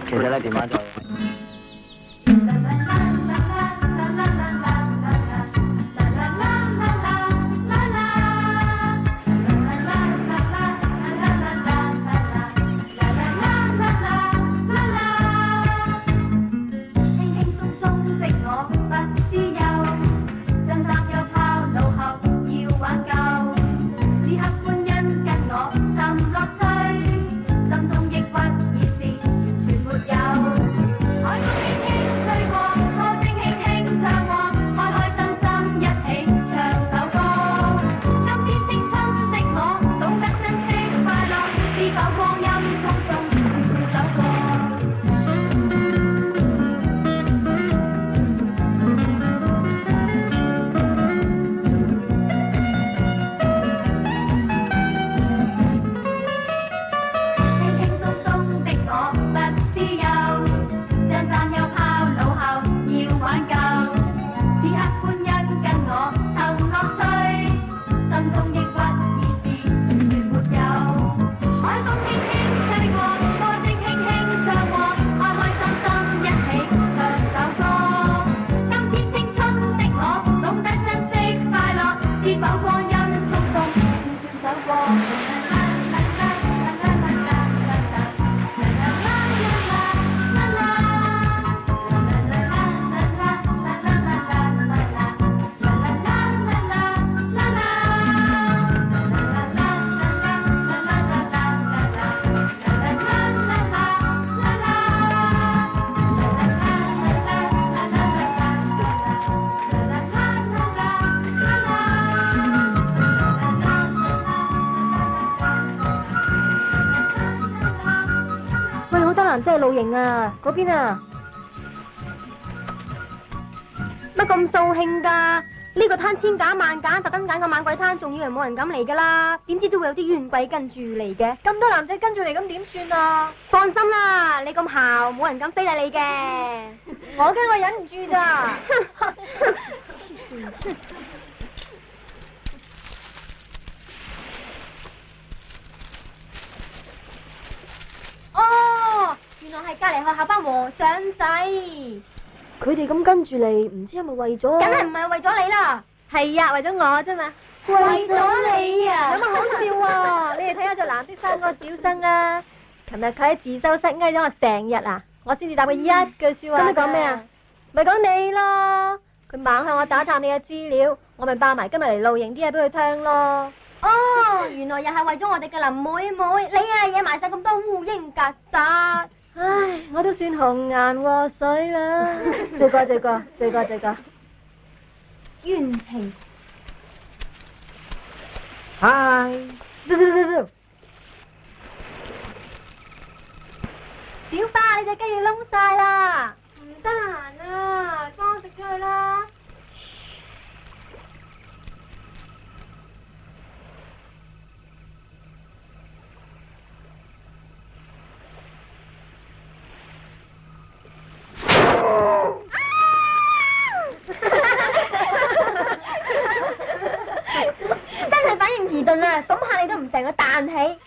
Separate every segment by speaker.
Speaker 1: 其實咧，電話就
Speaker 2: 即係露營啊，嗰邊啊，乜咁掃興㗎？呢個攤千揀萬揀，特登揀個猛鬼攤，仲以為冇人敢嚟㗎啦，點知都會有啲冤鬼跟住嚟嘅。咁多男仔跟住嚟，咁點算啊？放心啦，你咁姣，冇人敢非禮你嘅。我驚我忍唔住咋。哦，原來係隔離學校班和尚仔，佢哋咁跟住你，唔知係咪為咗？梗係唔係為咗你啦，係啊，為咗我啫嘛。為咗你啊？有乜好笑喎？你哋睇下着藍色衫嗰個小生啊，琴日佢喺自修室嗌咗我成日啊，我先至答佢一句説話。咁你講咩啊？咪講你咯，佢猛向我打探你嘅資料，我咪爆埋今日嚟露營啲嘢俾佢聽咯。哦，原來又係為咗我哋嘅林妹妹，你啊惹埋晒咁多烏蠅曱甴。唉，我都算紅顏禍水啦。罪過罪過罪過罪過。冤氣。嗨。小花，你隻雞翼燶晒啦。唔得閒啊，幫我食出去啦。真係反應遲鈍啊！咁下你都唔成個彈起。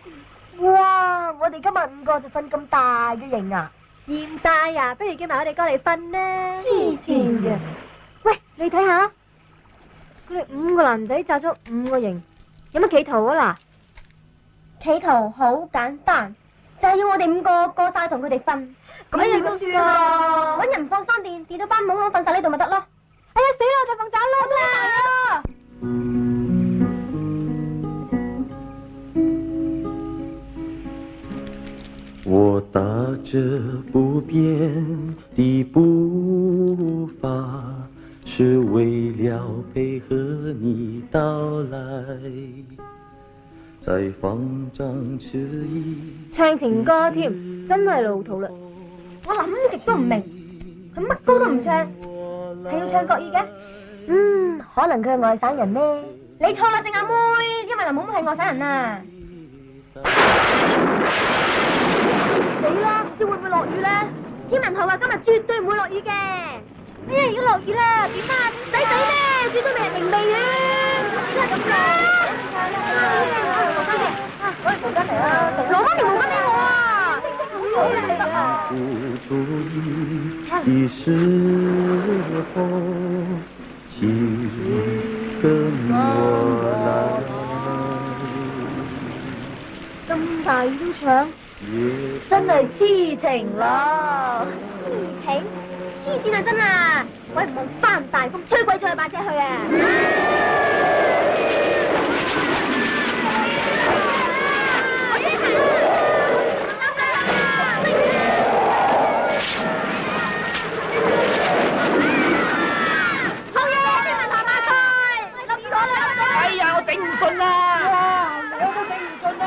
Speaker 2: 哇！我哋今日5個就瞓咁大嘅營啊？嫌大啊！不如叫埋我哋過嚟瞓啦。黐線嘅！喂，你睇下，佢哋5個男仔紮咗5個營，有乜企圖啊嗱？企圖好簡單，就係要我哋5個過晒同佢哋瞓。咁樣點算啊？搵人放3電，電到班懵懵瞓晒呢度咪得咯。哎呀死啦！我隻鳳爪窿啦！
Speaker 3: 我踏着不变的步伐，是为了配合你到來。在方丈遲疑，
Speaker 2: 唱情歌添，真係老土啦！我諗極都唔明，佢乜歌都唔唱，係要唱國語嘅？可能佢係外省人呢？你錯啦，姓阿妹，因為林妹妹係外省人啊！死啦！唔知會唔會落雨咧？天文台話今日絕對唔會落雨嘅。哎呀，而家落雨啦，點啊？使死咩？最多咪係明媚雨。點解咁啦？落翻先。攞嚟毛巾嚟啦，攞媽咪毛巾俾我啊！整啲好做嚟啊！
Speaker 3: 不注意的時候，請跟我來。
Speaker 2: 咁大雨都唱，真係痴情咯！痴情？黐線啊真啊！鬼唔好翻大風，吹鬼咗佢把車去啊！好嘢！你咪爬馬賽，冧咗啦！
Speaker 1: 哎呀，我頂唔順啦！哇，我都頂唔順啦！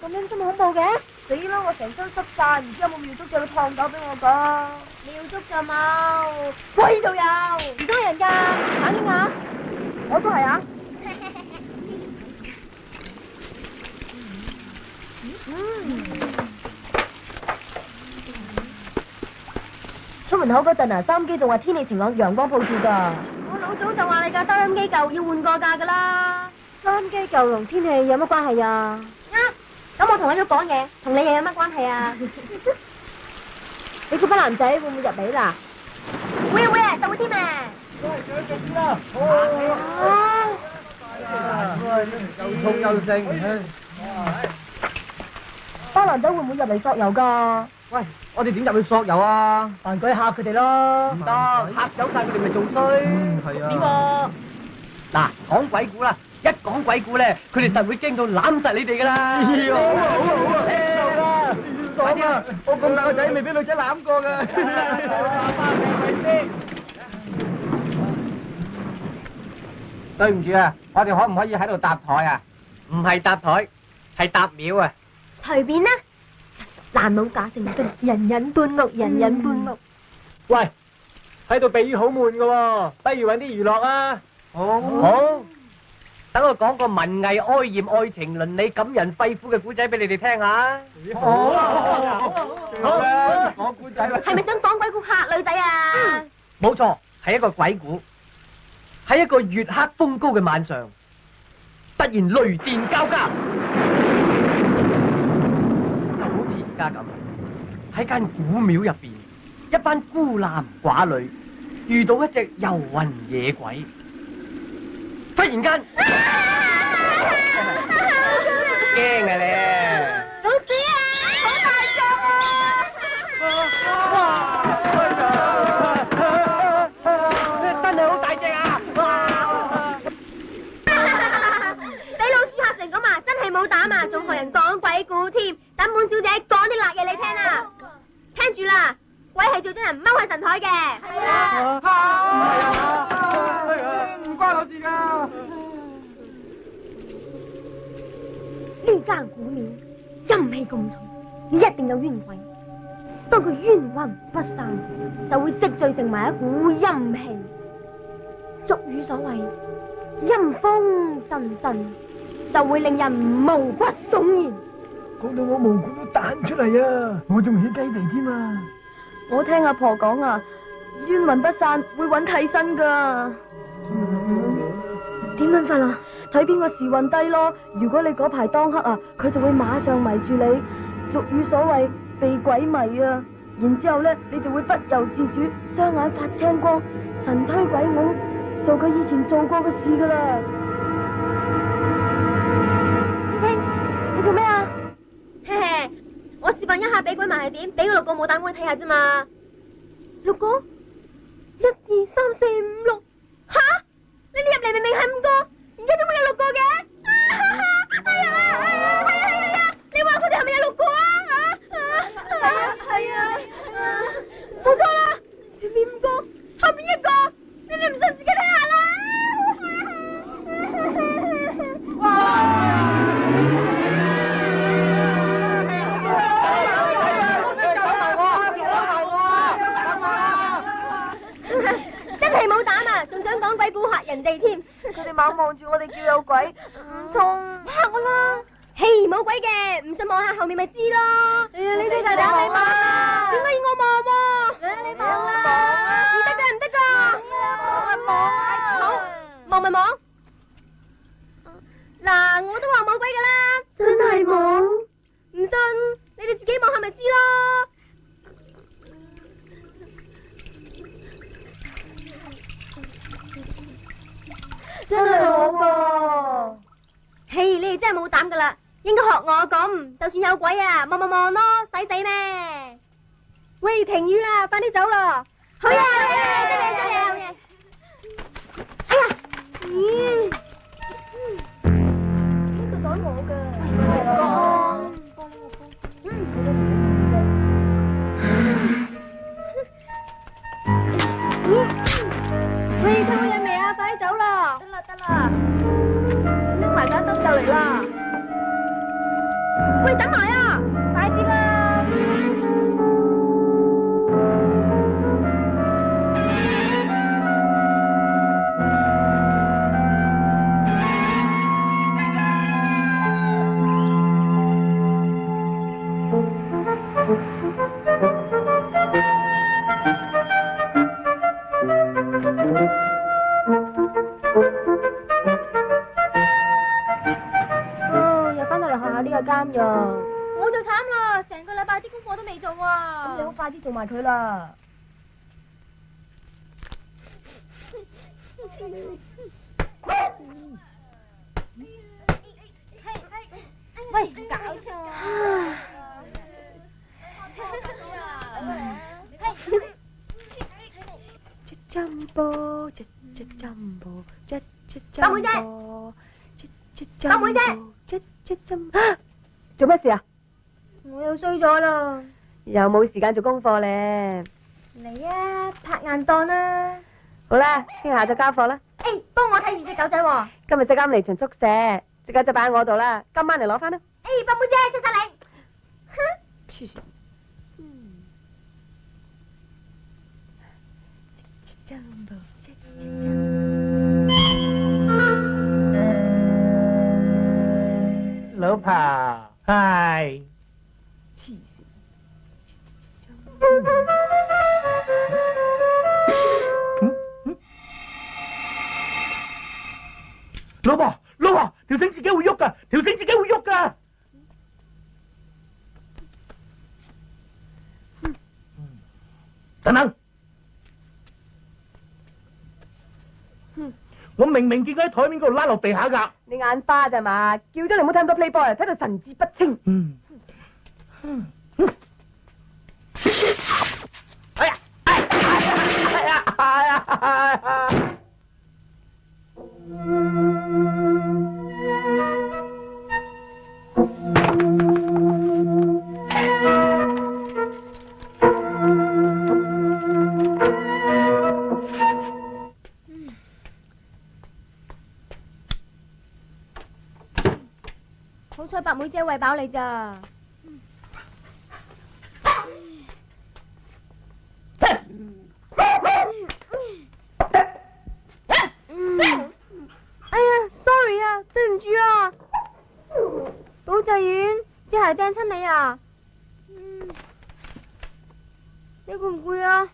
Speaker 2: 咁陰森恐怖嘅，死啦！我成身濕晒，唔知有冇妙竹借個燙斗俾我噶？妙竹就冇，喂就有，唔通係人噶？反應下，我都係啊！出門口嗰陣啊，收音機仲話天氣晴朗，陽光普照噶。我老早就話你架收音機舊，要換過架噶啦。收音機舊同天氣有乜關係啊？啱。咁我同阿玉講嘢，同你又有乜關係啊？你嗰班男仔會唔會入嚟啦？會啊，就會添啊！
Speaker 1: 都係長隻啲啦，又重又盛。
Speaker 2: 班男仔會唔會入嚟索油噶？
Speaker 1: 喂，我哋點入去索油啊？扮鬼嚇佢哋咯！唔得，嚇走晒佢哋咪仲衰。係啊。點啊？嗱，講鬼故啦！一講鬼故咧，佢哋實會驚到攬實你哋噶啦！好啊，嚟啦！爽啊！我咁大個仔未俾女仔攬過噶。對唔住啊，我哋可唔可以喺度搭台啊？唔係搭台，係搭廟啊！
Speaker 2: 隨便啦，爛佬假正經，人人搬屋，人人搬屋。
Speaker 1: 喂，喺度避雨好悶噶喎，不如搵啲娛樂啊！好。等我講個文藝哀艷、愛情倫理、感人肺腑嘅古仔俾你哋聽下。好，講古仔啦。
Speaker 2: 係咪想講鬼故嚇女仔啊？
Speaker 1: 冇錯，係一個鬼故。喺一個月黑風高嘅晚上，突然雷電交加，就好似而家咁，喺間古廟入邊，一班孤男寡女遇到一隻遊魂野鬼。忽然間，驚啊你！
Speaker 2: 老師啊，好大隻啊！
Speaker 1: 真係好大隻啊！
Speaker 2: 俾老鼠嚇成咁啊，真係冇膽啊，仲學人講鬼故添。等本小姐講啲辣嘢你聽啊！聽住啦，鬼係做真人踎喺神台嘅。係啊。
Speaker 1: 唔關我事噶。
Speaker 2: 呢間古廟陰氣咁重，一定有冤鬼。當佢冤魂不散，就會積聚成埋一股陰氣。俗語所謂陰風陣陣，就會令人毛骨悚然。
Speaker 1: 講到我毛管都彈出嚟啊！我仲起雞皮添啊！
Speaker 2: 我聽阿婆講啊，冤魂不散會揾替身噶。點樣法啊？睇邊個時運低咯。如果你嗰排當黑啊，佢就會馬上迷住你。俗語所謂被鬼迷啊，然之後咧，你就會不由自主，雙眼發青光，神推鬼拱，做佢以前做過嘅事噶啦。青青，你做咩啊？嘿嘿，我示範一下俾鬼迷係點，俾個六個冇膽鬼睇下啫嘛。六個，1、2、3、4、5、6，吓？你哋入嚟明明係5個，過嘅？係啊！你話佢哋係咪有6個啊？係啊！冇錯啦，前面5個，後面1個，你哋唔信自己睇下啦！哇！真係冇膽啊，仲想講鬼故嚇人哋添。佢哋猛望住我哋叫有鬼，唔通嚇我啦？嘿，冇鬼嘅，唔信望下後面咪知咯。哎呀，你對大膽你望啦，點解要我望喎？你望啦，唔得㗎，唔得㗎。望啊，好，望咪望。嗱，我都話冇鬼㗎啦，真係冇。唔信，你哋自己望下咪知咯。真係冇噃！嘿，你哋真係冇膽噶啦，應該學我咁，就算有鬼啊，望咪望咯，使死咩？喂，停雨啦，快啲走啦！好嘢，好嘢，得嘢，得嘢，好嘢！哎呀，呢個袋我噶，喂，睇我嘢未啊？快啲走啦！得啦，拎埋盞燈就嚟啦！喂，等埋啊！快啲啦！監獄，我就慘啦，成個禮拜啲功課都未做啊！咁你好快啲做埋佢啦！喂，搞錯啊！八妹姐，八妹姐。做乜事啊？我又衰咗啦，又冇時間做功課咧。嚟啊，拍硬檔啦！好啦，聽日下晝交課啦。誒，幫我睇住隻狗仔喎。今日隻啱嚟巡宿舍，隻狗仔擺喺我度啦，今晚嚟攞翻啦。誒，八妹姐，謝晒你。哼，
Speaker 4: 老婆，係。黐線。老婆，條繩自己會喐噶，條繩自己會喐噶。等等。我明明見佢喺台面嗰度拉落地下噶。你眼花咋嘛？叫咗你唔好睇咁多 Playboy，睇到神志不清。哎呀！
Speaker 2: 好彩白妹姐餵飽你咋。哎呀 ，sorry 啊，對唔住啊。保濟丸，隻鞋掟親你啊？你攰唔攰啊？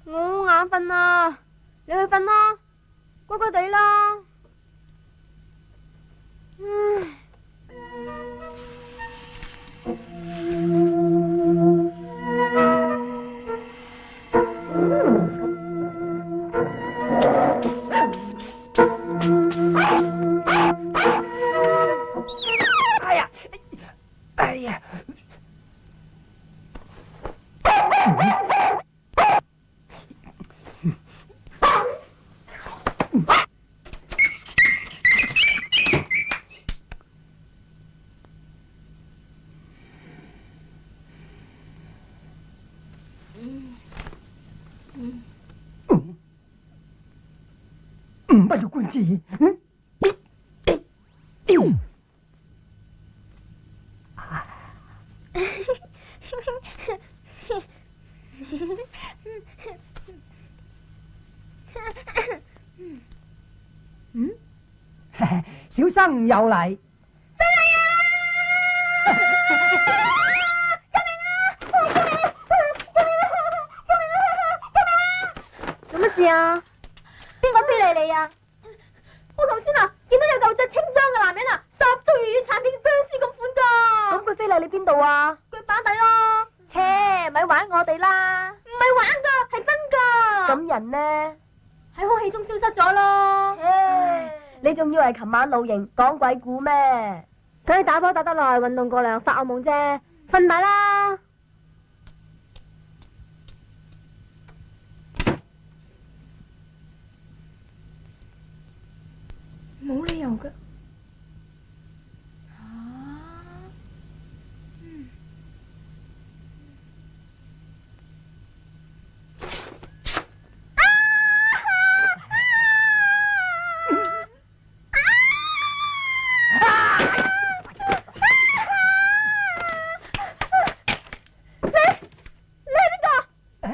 Speaker 2: 我好眼瞓啊，你去瞓啦，乖乖地啦。
Speaker 4: 哎呀！不要官之意。小生有禮。
Speaker 2: 做乜事啊？邊個非禮你啊？我頭先啊見到有嚿着青裝嘅男人啊，十足如月殘片僵屍咁款噶。咁佢非禮你邊度啊？腳板底咯。切，咪玩我哋啦！唔係玩噶，係真噶。咁人呢？喺空氣中消失咗咯。切，你仲以為琴晚露營講鬼故咩？梗係打波打得耐，運動過量，發惡夢啫。瞓埋啦。冇理由嘅。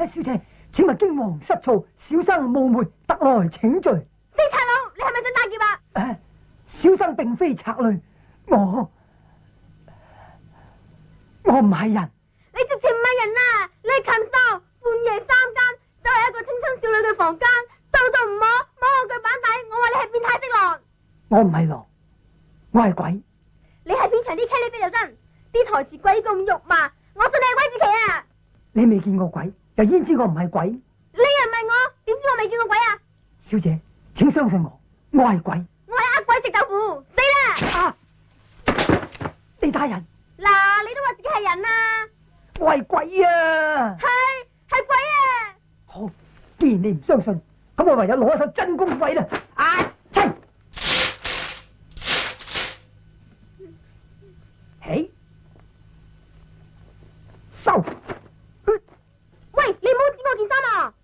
Speaker 4: 小姐，請勿驚惶失措，小生冒昧特來請罪。
Speaker 2: 死賊佬，你係咪想打劫啊？
Speaker 4: 小生並非賊類，我唔係人。
Speaker 2: 你直情唔係人啊！你係禽獸，半夜3更走入一個青春少女嘅房間，到唔摸我腳板底，我話你係變態色狼。
Speaker 4: 我唔係狼，我係鬼。
Speaker 2: 你係片場啲茄喱啡就真，啲台詞鬼咁肉麻，我信你係鬼子棋啊！
Speaker 4: 你未見過鬼，就焉知我唔係鬼？
Speaker 2: 你又唔係我，點知我未見過鬼啊？
Speaker 4: 小姐，請相信我，我係鬼。
Speaker 2: 我係呃鬼食豆腐，死啦！
Speaker 4: 李大人，
Speaker 2: 嗱，你都話自己係人啊？
Speaker 4: 我係鬼啊！
Speaker 2: 係鬼啊！
Speaker 4: 好，既然你唔相信，咁我唯有攞一手真功夫啦！起，收。
Speaker 2: 喂，你唔好剪我件衫啊！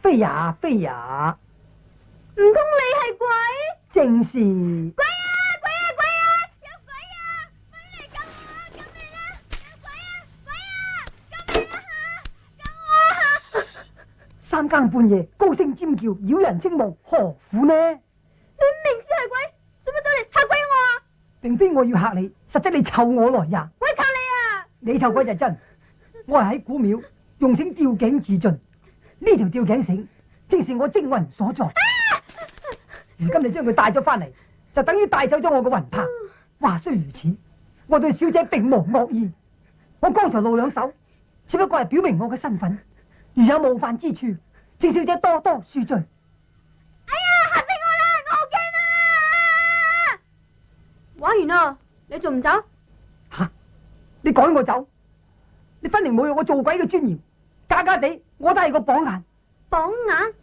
Speaker 4: 飛呀飛呀！
Speaker 2: 唔通你係鬼？
Speaker 4: 正是。
Speaker 2: 鬼啊鬼啊鬼啊！有鬼啊！快嚟救我啊！救命啊！有鬼啊鬼啊！救命啊！救我啊
Speaker 4: ！3更半夜高聲尖叫，擾人清夢，何苦呢？
Speaker 2: 你明知係鬼，做乜走嚟嚇鬼我啊？
Speaker 4: 並非我要嚇你，實質你湊我來呀！
Speaker 2: 我湊你啊！
Speaker 4: 你湊鬼就真，我係喺古廟用繩吊頸自盡。呢條吊頸繩正是我精魂所在。如今你將佢帶咗翻嚟，就等於帶走咗我嘅魂魄。話雖如此，我對小姐並無惡意。我剛才露兩手，只不過係表明我嘅身份。如有冒犯之處，請小姐多多恕罪。
Speaker 2: 哎呀，嚇死我啦！我好驚啊！玩完啦，你仲唔走？
Speaker 4: 吓，你趕我走？你分明侮辱我做鬼嘅尊嚴。假假地，我都係個綁眼。
Speaker 2: 綁眼？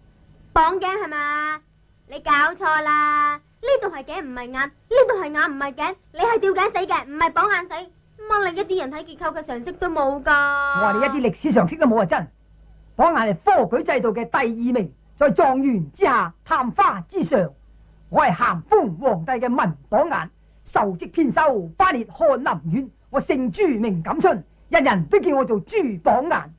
Speaker 2: 綁頸係嘛？你搞錯啦！呢度係頸唔係眼，呢度係眼唔係頸，你係吊頸死嘅，唔係綁眼死。乜你一啲人體結構嘅常識都冇噶？
Speaker 4: 我話你一啲歷史常識都冇係真。綁眼係科舉制度嘅第2名，在狀元之下，探花之上。我係咸豐皇帝嘅文綁眼，受職偏修，巴列翰林院。我姓朱名錦春，人人都叫我做朱綁眼。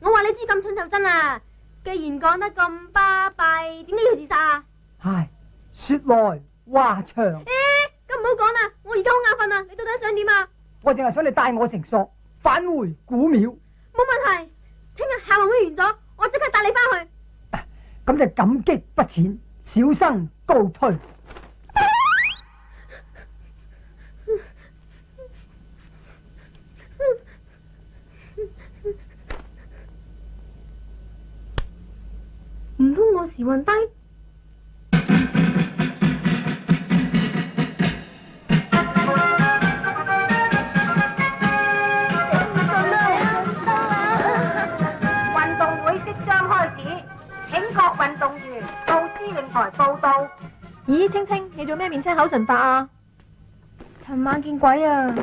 Speaker 2: 我話你朱咁蠢就真啊！既然講得咁巴閉，點解要自殺啊？
Speaker 4: 唉，說來話長。
Speaker 2: 咁唔好講啦，我而家好眼瞓啊！你到底想點啊？
Speaker 4: 我淨係想你帶我成索，返回古廟。
Speaker 2: 冇問題，聽日校運會完咗，我即刻帶你翻去。
Speaker 4: 咁就感激不淺，小生告退。
Speaker 2: 唔通我時運低，青青，你做咩面青口唇白啊？尋晚見鬼啊！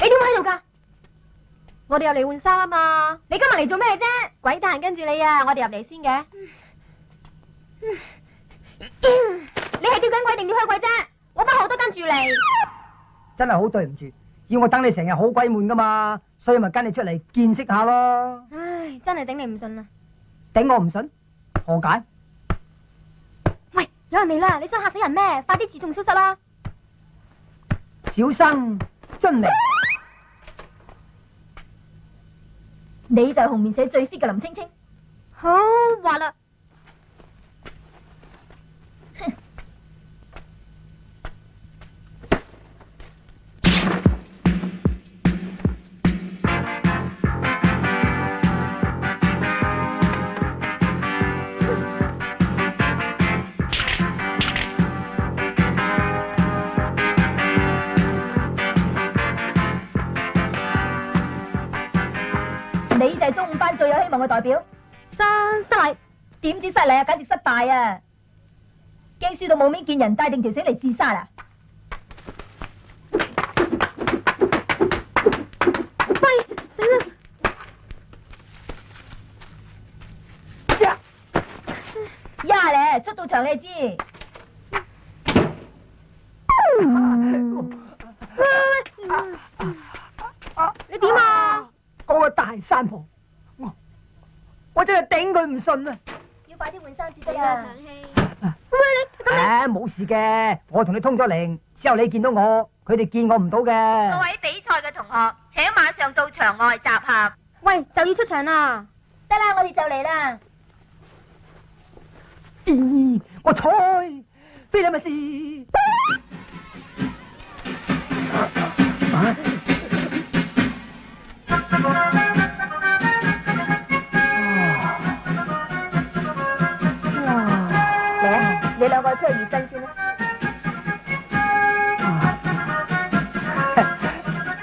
Speaker 2: 你點會喺度噶？我哋入嚟換衫啊嘛！你今日嚟做咩啫？鬼得閒跟住你啊！我哋入嚟先嘅。你係吊緊鬼定吊開鬼啫？我班好多跟住嚟。
Speaker 4: 真係好對唔住，要我等你成日好鬼悶噶嘛，所以咪跟你出嚟見識下咯。
Speaker 2: 唉，真係頂你唔順啊！
Speaker 4: 頂我唔順？何解？
Speaker 2: 喂，有人嚟啦！你想嚇死人咩？快啲自動消失啦！
Speaker 4: 小生遵命。
Speaker 2: 你就係紅面社最 fit 嘅林青青。好話啦。
Speaker 5: 你就係中五班最有希望嘅代表。
Speaker 2: 失禮，
Speaker 5: 點知失禮啊？簡直失敗啊！驚輸到冇面見人，帶定條繩嚟自殺啊！
Speaker 2: 喂，死啦！
Speaker 5: 呀咧，出到場你就知。
Speaker 2: 你點啊？
Speaker 4: 嗰個大山婆，我真係頂佢唔順啊！
Speaker 5: 要快啲換衫至得啊！
Speaker 2: 喂，你咁
Speaker 4: 誒，冇事嘅，我同你通咗靈，之後你見到我，佢哋見我唔到嘅。
Speaker 5: 各位比賽嘅同學，請馬上到場外集合。
Speaker 2: 喂，就要出場啦！
Speaker 5: 得啦，我哋就嚟啦。
Speaker 4: 咦，我猜，非禮勿視。
Speaker 5: 嚟啊！你兩個出去熱身先啦。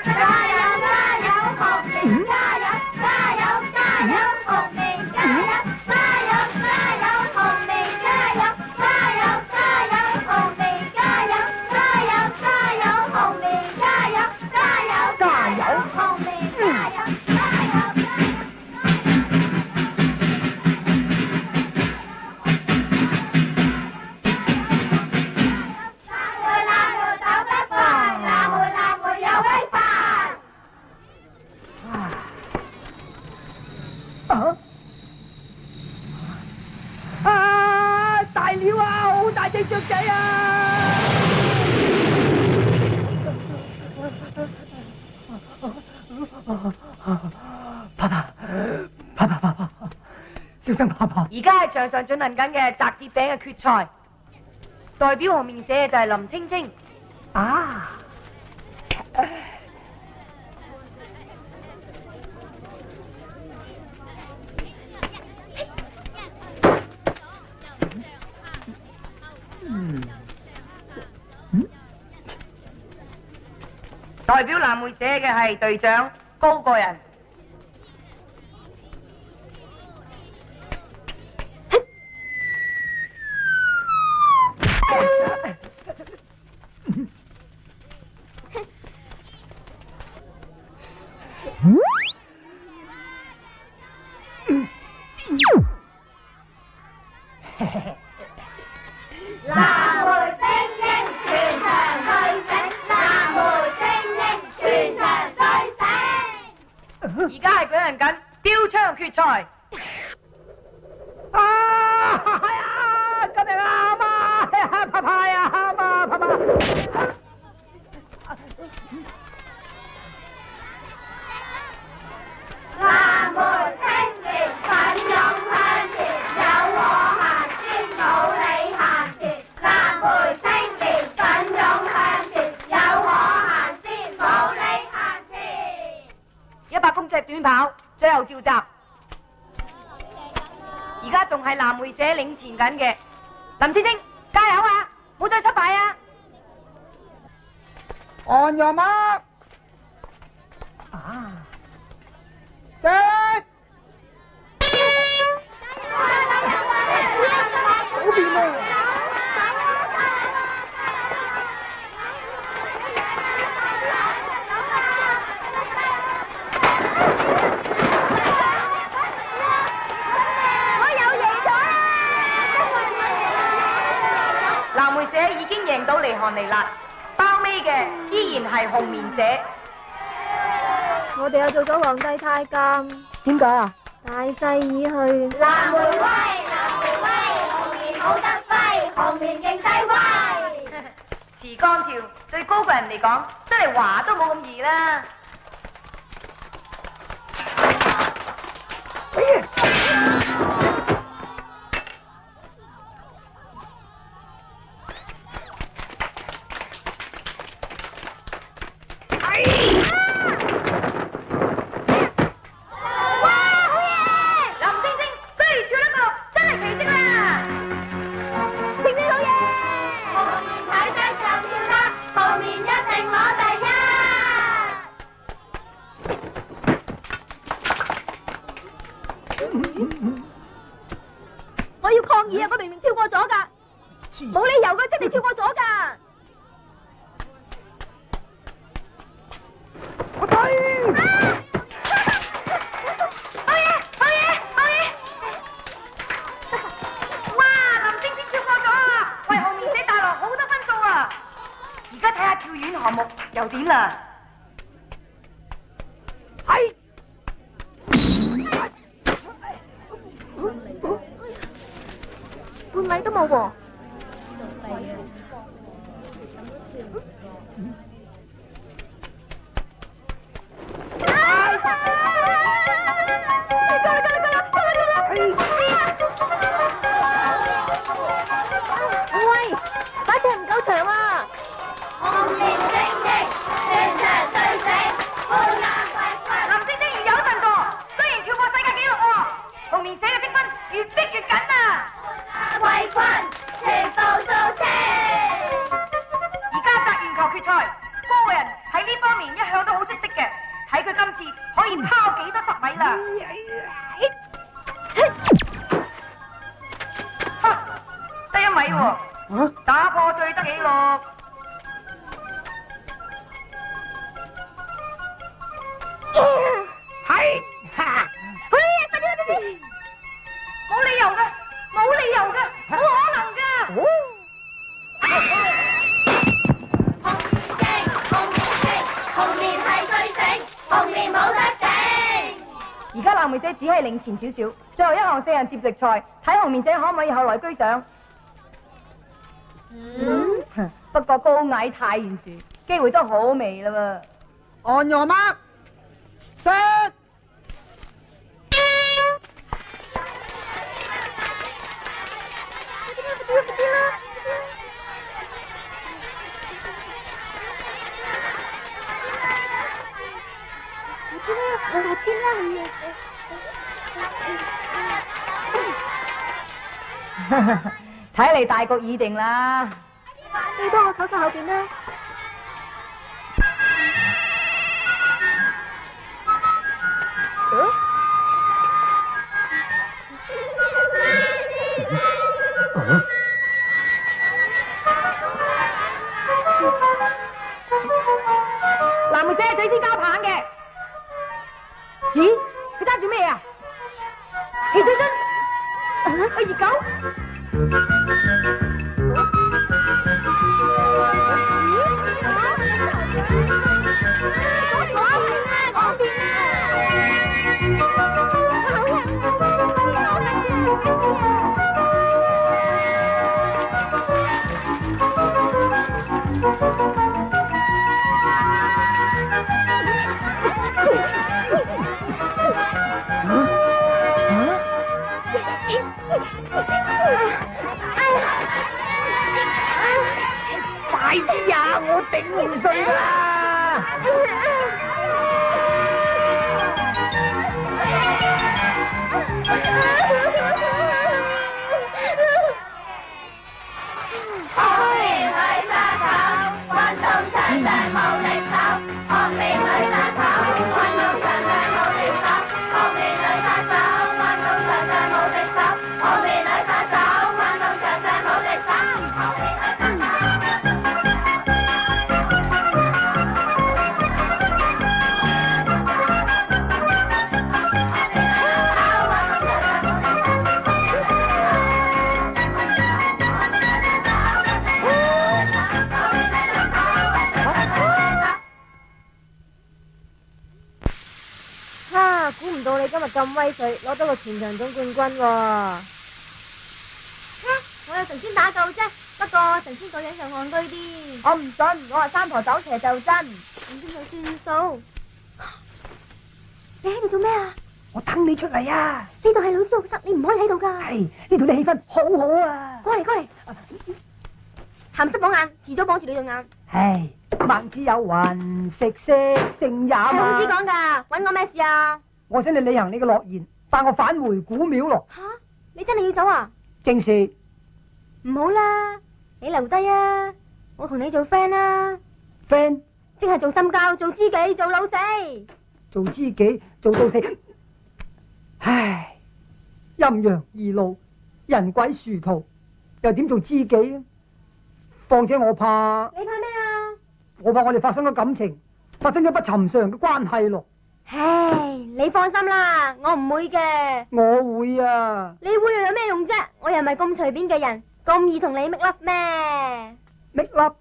Speaker 2: 加油加油，紅明加油！加油加油，紅明加油！加油加油，紅明加油！加油加油，紅明加油！加油加油，紅明加油！加油加油，紅明加油！加油加油！
Speaker 4: 大鳥啊，好大隻雀仔啊！啪，小生啪。
Speaker 6: 而家係場上進行緊嘅擲鐵餅嘅決賽，代表紅面社嘅就係林青青。
Speaker 4: 啊！
Speaker 6: 代表藍莓社嘅係隊長高個人。而家係舉行緊標槍決賽。
Speaker 4: 救命啊！媽，啪呀！媽，啪！
Speaker 2: 藍莓青年奮勇向前，有我行先冇你行前。藍莓青年奮勇向前，有我行先冇你行前。
Speaker 6: 100公尺短跑，最後召集。而家仲係藍莓社領前緊嘅，林青青加油啊！冇再失敗啊！
Speaker 4: On your mark， set，
Speaker 6: 梅社已經贏到離韓離辣，包尾嘅依然係紅棉社。
Speaker 2: 我哋又做咗皇帝太監，點解啊？大勢已去，藍玫瑰，藍玫瑰，紅棉冇得揮，紅棉認帝威。
Speaker 6: 持杆跳對高貴人嚟講，真係話都冇咁易啦。
Speaker 5: 我要抗議啊！我明明跳過咗噶，冇理由噶，真係跳過咗噶。
Speaker 4: 我睇。
Speaker 6: 好嘢！好嘢！好嘢！哇！林晶晶跳過咗啊，為紅棉社帶來好多分數啊！而家睇下跳遠項目又點啦？
Speaker 4: 係。
Speaker 2: 半米都冇喎。喂，把尺唔夠長啊！紅棉精英，全場最醒，半眼快快。
Speaker 6: 林晶晶如有神助，居然跳過世界紀錄喎！紅棉社嘅積分越逼越緊啊！
Speaker 2: 季軍全部掃清。
Speaker 6: 而家擲鉛球決賽，高人喺呢方面一向都好出色嘅，睇佢今次可以拋幾多10米啦！得1米喎，打破最得紀錄。
Speaker 4: 係，哈！
Speaker 6: 冇理由嘅，冇理由嘅，冇可能嘅。
Speaker 2: 紅棉係最醒，紅棉冇得頂。
Speaker 6: 而家藍梅社只係領前少少，最後一項4人接力賽，睇紅棉社可唔可以後來居上。不過高矮太懸殊，機會都好微啦喎。
Speaker 4: On your mark, set。
Speaker 6: 睇嚟大局已定啦。
Speaker 2: 你幫我唞唞後邊啦。
Speaker 6: 藍梅社最先交棒嘅。咦？佢揸住咩啊？汽水樽？熱狗？
Speaker 4: 快啲呀！我頂唔順啦！
Speaker 2: 紅棉女殺手，運動場上冇敵手。紅棉女殺手，運動場上冇敵手。紅棉女殺手，運動場上冇敵手。紅棉女殺手，運動場上冇敵手。紅棉女殺手。到你今日咁威水，攞到個全場總冠軍喎。我有神仙打救啫，不過神仙個樣就戇居啲。
Speaker 5: 我唔信，我話三婆走邪就真。
Speaker 2: 唔知就算數。你喺度做咩啊？
Speaker 4: 我等你出嚟啊！
Speaker 2: 呢度係老師學室，你唔可以喺度噶。
Speaker 4: 係呢度啲氣氛好好啊！
Speaker 2: 過嚟過嚟，鹹濕綁眼，遲早綁住你對眼。
Speaker 4: 唉，孟子有云：食色性也
Speaker 2: 係孔
Speaker 4: 嘛。
Speaker 2: 子講噶，搵我咩事啊？
Speaker 4: 我想你履行你嘅諾言，帶我返回古廟咯。
Speaker 2: 吓，你真係要走啊？
Speaker 4: 正是。
Speaker 2: 唔好啦，你留低啊！我同你做 friend 啦。
Speaker 4: friend
Speaker 2: 即係做心交，做知己，做老死。
Speaker 4: 做知己，做到死。唉，陰陽二路，人鬼殊途，又點做知己啊？況且我怕，
Speaker 2: 你怕咩啊？
Speaker 4: 我怕我哋發生咗感情，發生咗不尋常嘅關係咯。
Speaker 2: 唉，你放心啦，我唔會嘅。
Speaker 4: 我會啊。
Speaker 2: 你會又有咩用啫？我又唔係咁隨便嘅人，咁易同你 make love 咩
Speaker 4: ？make love？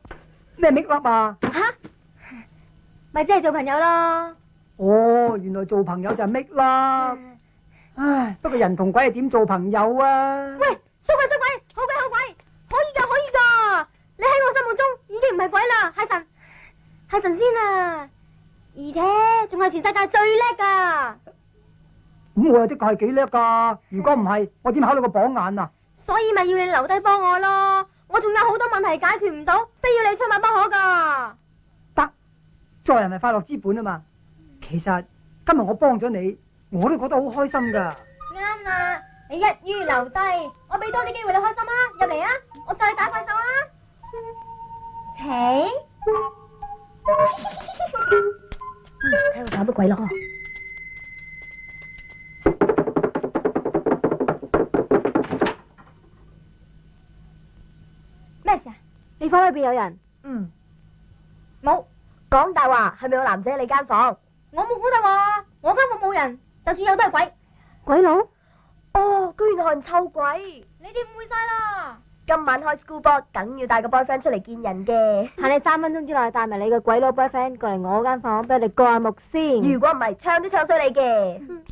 Speaker 4: 咩 make love 啊？
Speaker 2: 吓，咪即係做朋友咯。
Speaker 4: 哦，原來做朋友就係 make love。唉，不過人同鬼係點做朋友啊？
Speaker 2: 喂，衰鬼衰鬼，好鬼好鬼，可以噶可以噶，你喺我心目中已經唔係鬼啦，係神仙啊，而且仲係全世界最叻噶。
Speaker 4: 咁我又的確係幾叻噶，如果唔係，我點考到個榜眼啊？
Speaker 2: 所以咪要你留低幫我咯，我仲有好多問題解決唔到，非要你出馬不可噶。
Speaker 4: 得，做人係快樂之本啊嘛。其實今日我幫咗你，我都覺得好開心噶。
Speaker 2: 啱啦，你一於留低，我俾多啲機會你開心啊！入嚟啊，我教你打怪獸啊！停，
Speaker 5: 睇我搞乜鬼咯？
Speaker 2: 咩事啊？你房裏邊有人？冇
Speaker 5: 講大話，係咪有男仔喺你間房？
Speaker 2: 我冇估到喎，我間房冇人，就算有都係鬼。鬼佬？
Speaker 5: 哦，居然係人臭鬼！
Speaker 2: 你哋誤會晒啦！
Speaker 5: 今晚開 school ball，梗要帶個 boyfriend 出嚟見人嘅。
Speaker 2: 限你3分鐘之內帶埋你個鬼佬 boyfriend 過嚟我間房，俾你過下目先。
Speaker 5: 如果唔係，唱都唱衰你嘅。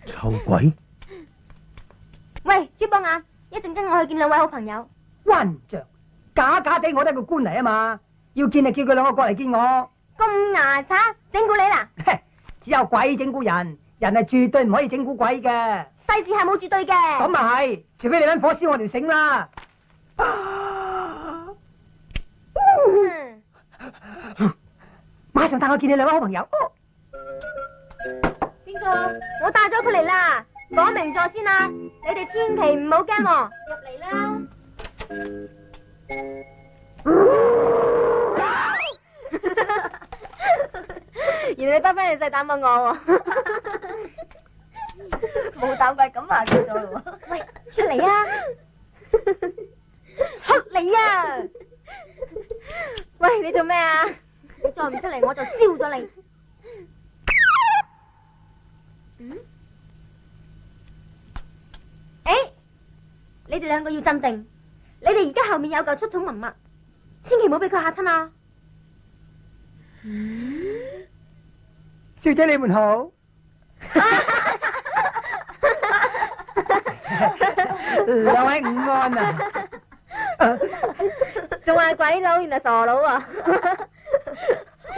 Speaker 3: 臭鬼！
Speaker 2: 喂，豬幫眼，一陣跟我去見兩位好朋友。
Speaker 4: 混賬，假假地我都係個官嚟啊嘛，要見就叫佢兩個過嚟見我。
Speaker 2: 咁牙刷，整蠱你啦！
Speaker 4: 只有鬼整蠱人，人係絕對唔可以整蠱鬼嘅。
Speaker 2: 世事係冇絕對嘅。
Speaker 4: 咁啊係，除非你搵火燒我條繩啦。馬上帶我見你兩位好朋友。
Speaker 2: 邊個？我帶咗佢嚟啦，講明咗先啊！你哋千祈唔好驚喎，入嚟啦！原來你不翻你細膽過我喎，
Speaker 5: 冇膽怪咁話咗咯。
Speaker 2: 喂，出嚟啊！出嚟啊！喂，你做咩啊？你再唔出嚟我就燒咗你！你哋兩個要鎮定，你哋而家後面有嚿出土文物，千祈唔好俾佢嚇親啊！
Speaker 4: 小姐你們好，兩位午安啊！
Speaker 2: 仲係鬼佬，原來傻佬啊！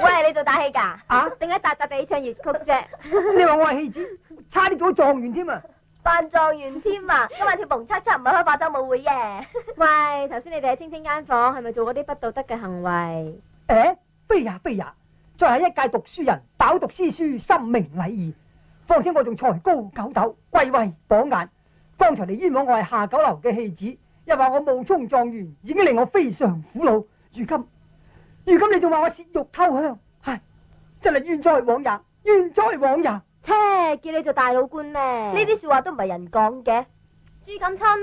Speaker 2: 喂，你做打戲㗎？
Speaker 4: 啊？
Speaker 2: 定係笪笪地唱粵曲啫？
Speaker 4: 你話我係戲子，差啲做咗狀元添啊！
Speaker 5: 扮狀元添啊！今日跳蹦恰恰唔係開化妝舞會嘅。
Speaker 2: 喂，頭先你哋喺青青間房係咪做嗰啲不道德嘅行為？
Speaker 4: 誒，非也非也，在下一介讀書人，飽讀詩書，深明禮儀。況且我仲才高九斗，貴為榜眼。剛才你冤枉我係下九流嘅戲子，又話我冒充狀元，已經令我非常苦惱。如今你仲話我竊玉偷香，唉，真係冤哉枉也，冤哉枉也。
Speaker 2: 切，叫你做大老官咩？
Speaker 5: 呢啲說話都唔係人講嘅。
Speaker 2: 朱錦春，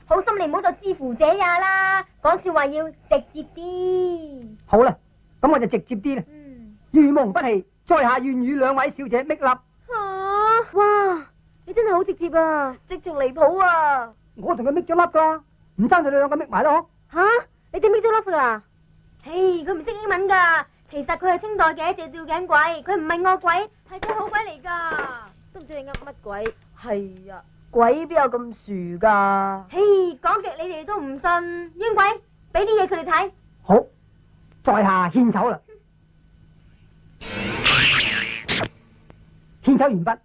Speaker 2: 好心你唔好再知乎者也啦，講說話要直接啲。
Speaker 4: 好啦，咁我就直接啲啦。如蒙不棄，在下願與兩位小姐搣粒。
Speaker 2: 哇，你真係好直接啊，
Speaker 5: 直情離譜啊！
Speaker 4: 我同佢搣咗粒噶，唔爭佢哋兩個搣埋咯。
Speaker 2: 吓，你哋搣咗粒噶啦？嘿，佢唔識英文噶，其實佢係清代嘅一隻吊頸鬼，佢唔係惡鬼，係隻好鬼嚟㗎。
Speaker 6: 都唔知你噏乜鬼。係啊，鬼邊有咁殊噶？
Speaker 2: 嘿，講極你哋都唔信，冤鬼，俾啲嘢佢哋睇。
Speaker 4: 好，在下獻醜啦。獻醜完畢。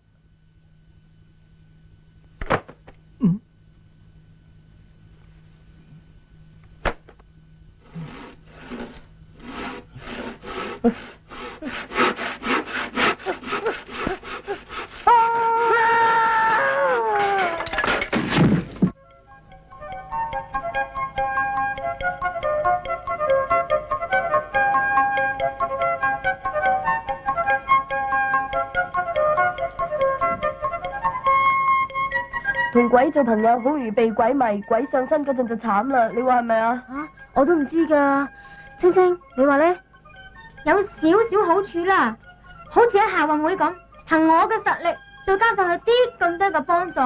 Speaker 6: 同鬼做朋友好容易被鬼迷，鬼上身嗰陣就慘啦，你話係咪啊？
Speaker 2: 我都唔知㗎。青青，你話呢？有少少好處啦，好似喺校運會咁，憑我嘅實力，再加上佢啲咁多嘅幫助，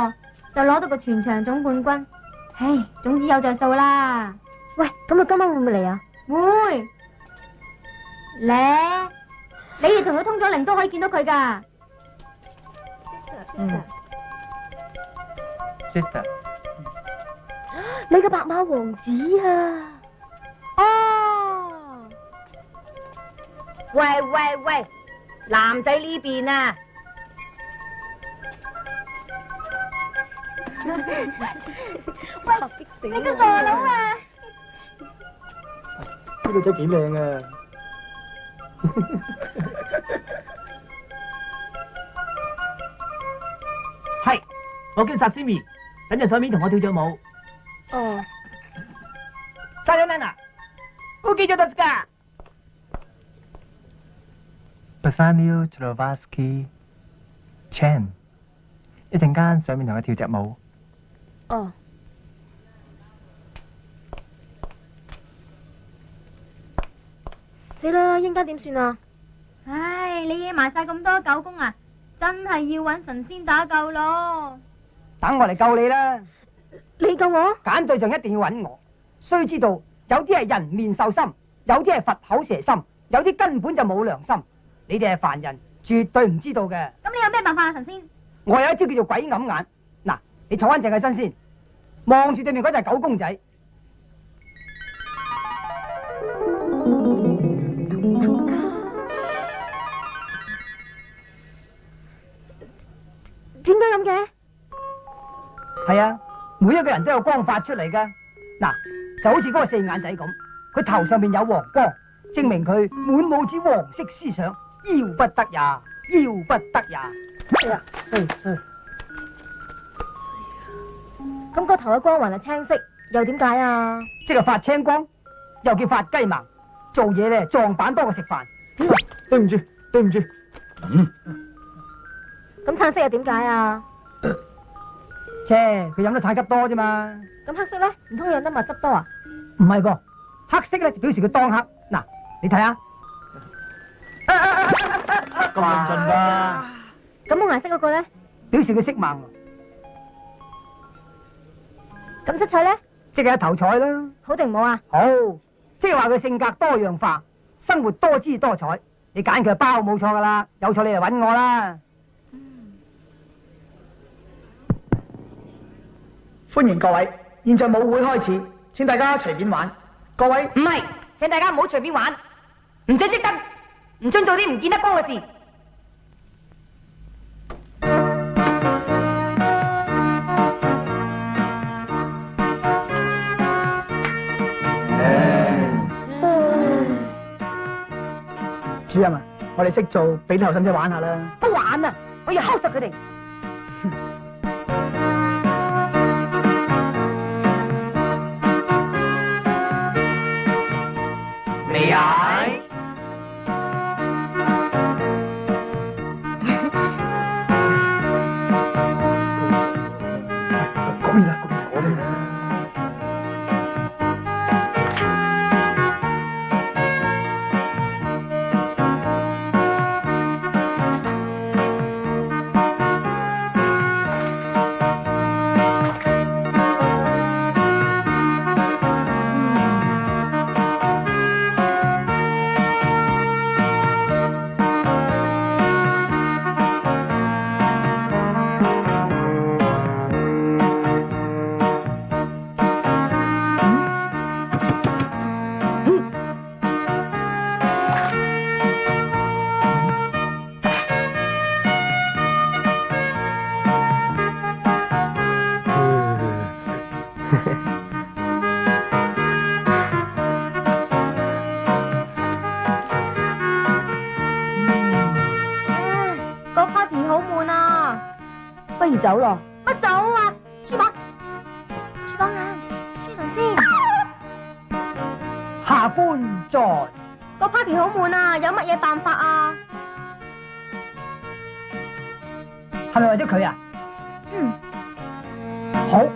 Speaker 2: 就攞到個全場總冠軍。唉，總之有着數啦。喂，咁佢今晚會唔會嚟啊？會。咧，你哋同佢通咗靈都可以見到佢㗎。
Speaker 1: Sister，
Speaker 6: 你個白馬王子啊！
Speaker 2: 哦，
Speaker 6: 喂喂喂，男仔呢邊啊！
Speaker 2: 喂，你個傻佬啊！
Speaker 4: 呢女仔幾靚啊！
Speaker 7: 係，我叫薩斯米，等陣上面同我跳隻舞。
Speaker 6: 哦，
Speaker 7: 沙丘娜，烏基咗得㗎。
Speaker 8: Bassanio Chlovsky Chan， 一陣間上面同佢跳隻舞。
Speaker 6: 哦。死啦！應間點算啊？
Speaker 2: 唉，你惹埋晒咁多狗公啊，真係要揾神仙打救咯。
Speaker 4: 等我嚟救你啦！
Speaker 6: 你救我？
Speaker 4: 揀對象一定要揾我。須知道有啲係人面獸心，有啲係佛口蛇心，有啲根本就冇良心。你哋係凡人，絕對唔知道嘅。
Speaker 2: 咁你有咩辦法啊，神仙？
Speaker 4: 我有一招叫做鬼揞眼。嗱，你坐翻正嘅身先，望住對面嗰隻狗公仔。
Speaker 6: 點解咁嘅？
Speaker 4: 係啊，每一個人都有光發出嚟噶。嗱，就好似嗰個四眼仔咁，佢頭上面有黃光，證明佢滿腦子黃色思想，要不得呀，要不得呀。
Speaker 6: 哎呀，
Speaker 4: 衰。
Speaker 6: 咁個頭嘅光環係青色，又點解啊？
Speaker 4: 即係發青光，又叫發雞盲。做嘢咧撞板多過食飯。
Speaker 8: 對唔住，對唔住。
Speaker 6: 咁橙色又點解啊？
Speaker 4: 切，佢飲得橙汁多啫嘛。
Speaker 6: 咁黑色咧，唔通佢飲得蜜汁多啊？
Speaker 4: 唔係噃，黑色咧就表示佢當黑。嗱，你睇下，
Speaker 7: 咁論盡㗎。
Speaker 6: 咁冇顏色嗰個咧，
Speaker 4: 表示佢色盲。
Speaker 6: 咁七彩咧，
Speaker 4: 即係一頭彩啦。
Speaker 6: 好定唔好啊？
Speaker 4: 好，即係話佢性格多樣化，生活多姿多彩。你揀佢係包冇錯噶啦，有錯你嚟揾我啦。
Speaker 9: 歡迎各位，現在舞會開始，請大家隨便玩。各位
Speaker 6: 唔係，請大家唔好隨便玩，唔准熄燈，唔准做啲唔見得光嘅事。
Speaker 9: 主任啊，我哋識做，俾啲後生仔玩下啦。
Speaker 6: 都玩啊！我要敲實佢哋。
Speaker 7: 你嗌
Speaker 9: 嗰邊啦，嗰邊啦。
Speaker 2: 走咯。乜走啊？書房啊，朱神仙。
Speaker 4: 下官在。
Speaker 2: 個 party 好悶啊，有乜嘢辦法啊？
Speaker 4: 係咪為咗佢啊？
Speaker 2: 嗯。
Speaker 4: 好。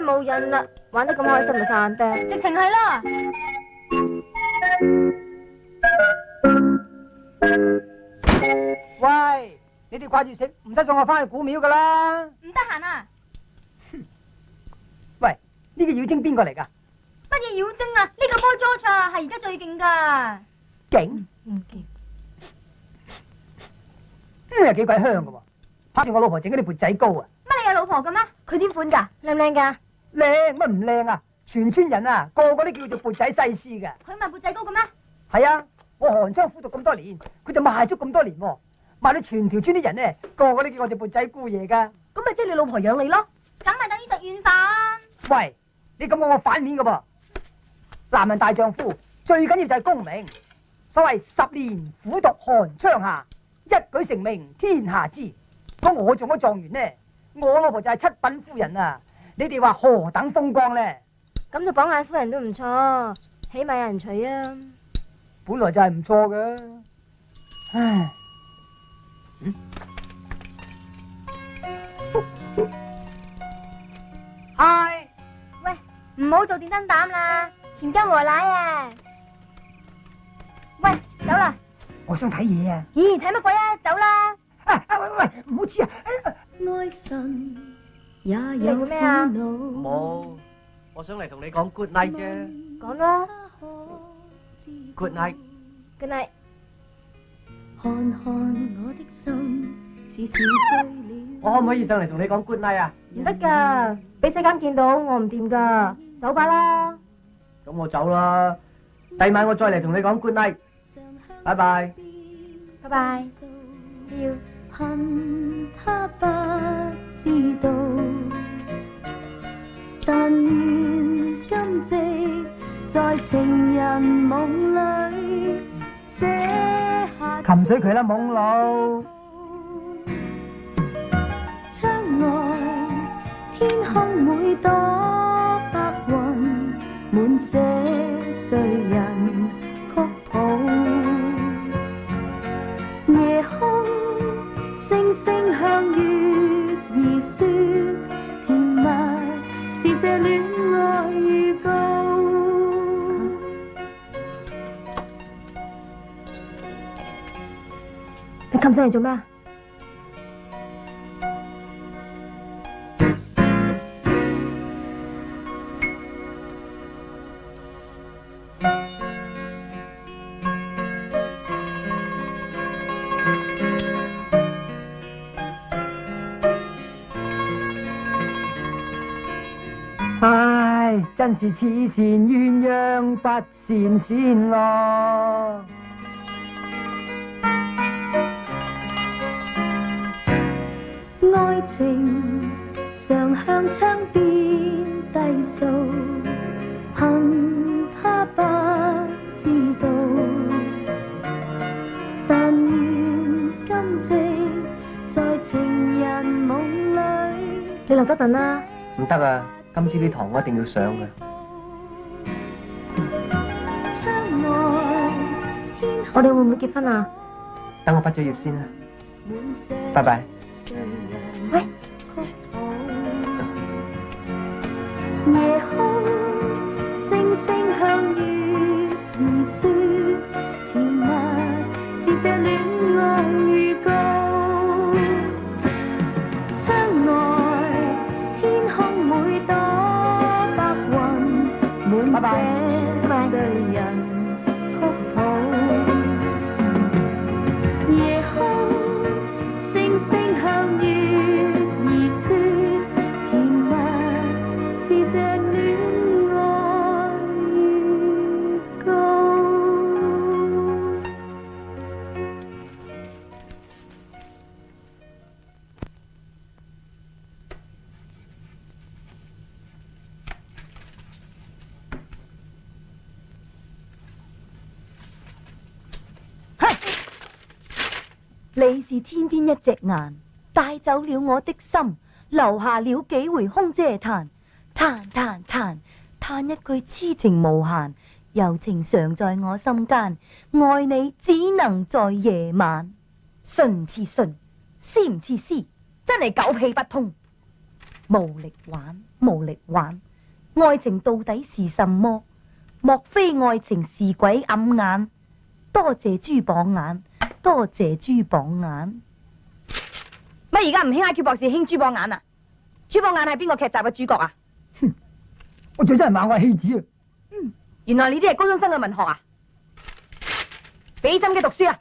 Speaker 2: 冇癮啦，玩得咁開心咪散啤，直情係啦。
Speaker 4: 喂，你哋掛住食，唔使送我翻去古廟噶啦。
Speaker 2: 唔得閒啊！
Speaker 4: 喂，呢個妖精邊個嚟噶？
Speaker 2: 乜嘢妖精啊？呢個波 George 啊，係而家最勁噶。
Speaker 4: 勁？
Speaker 2: 勁。
Speaker 4: 又幾鬼香噶喎！拍住我老婆整嗰啲缽仔糕啊！
Speaker 2: 乜你有老婆噶咩？佢點款噶？靚唔靚噶？
Speaker 4: 靚乜唔靚啊？全村人啊，個個都叫做缽仔西施噶。
Speaker 2: 佢賣缽仔糕嘅咩？
Speaker 4: 係啊，我寒窗苦讀咁多年，佢就賣足咁多年，賣到全條村啲人呢，個個都叫我哋缽仔姑爺噶。
Speaker 2: 咁咪即係你老婆養你咯？咁咪等於食軟飯。
Speaker 4: 喂，你咁講我反面噶噃？男人大丈夫最緊要就係功名。所謂10年苦讀寒窗下，一舉成名天下知。如果我做咗狀元呢，我老婆就係7品夫人啊！你哋話何等風光呢？
Speaker 2: 咁就榜眼夫人都唔錯，起碼有人娶啊！
Speaker 4: 本來就係唔錯嘅，唉。嗨，
Speaker 2: 喂，唔好做電燈膽啦，錢金和奶啊！喂，走啦！
Speaker 4: 我想睇嘢啊！
Speaker 2: 咦，睇乜鬼啊？走啦！
Speaker 4: 喂，唔好黐啊！
Speaker 10: 愛神也
Speaker 2: 有做咩啊？
Speaker 1: 冇，我想嚟同你講 good night 啫。
Speaker 2: 講啦
Speaker 1: ，good night。good
Speaker 2: night。
Speaker 10: 看看我的心，是醉了。
Speaker 1: 我可唔可以上嚟同你講 good night 啊？
Speaker 2: 唔得噶，俾世間見到我唔掂噶，走吧啦。
Speaker 1: 咁我走啦，第晚我再嚟同你講 good night。拜拜。
Speaker 2: 拜拜。要
Speaker 10: 恨他不知道，但願今夕在情人夢裏寫下。
Speaker 4: 擒死佢啦，懵佬！
Speaker 10: 窗外天空每朵白雲，滿寫醉人曲譜。夜空星星向月兒說，甜蜜是這戀愛預告。
Speaker 2: 你擒上嚟做咩啊？
Speaker 4: 唉，真是似是鴛鴦不羨仙咯。
Speaker 10: 愛情常向窗邊低訴，恨他不知道，但願今夕在情人夢裏。
Speaker 2: 你留多陣啦。
Speaker 1: 唔得啊，今朝啲堂我一定要上嘅。
Speaker 2: 我哋會唔會結婚啊？
Speaker 1: 等我畢咗業先啦。拜拜。
Speaker 2: 喂。
Speaker 10: 夜空星星向月兒說，甜蜜是這戀愛預告。窗外天空每朵白雲，滿寫醉人曲譜。夜空星星向月兒說，甜蜜是這戀愛預告。
Speaker 5: 你是天邊一隻雁，帶走了我的心，留下了幾回空嗟嘆。嘆嘆嘆，嘆一句痴情無限，柔情常在我心間，愛你只能在夜晚。信似信，詩唔似詩，真係狗屁不通。無力玩，無力玩，愛情到底是什麼？莫非愛情是鬼暗眼？多謝珠榜眼，多謝珠榜眼。
Speaker 6: 乜而家唔興 IQ 博士，興珠榜眼啊？珠榜眼係邊個劇集嘅主角啊？
Speaker 4: 我最真係罵我係戲子啊！
Speaker 6: 原來你啲係高中生嘅文學啊！俾心機讀書啊！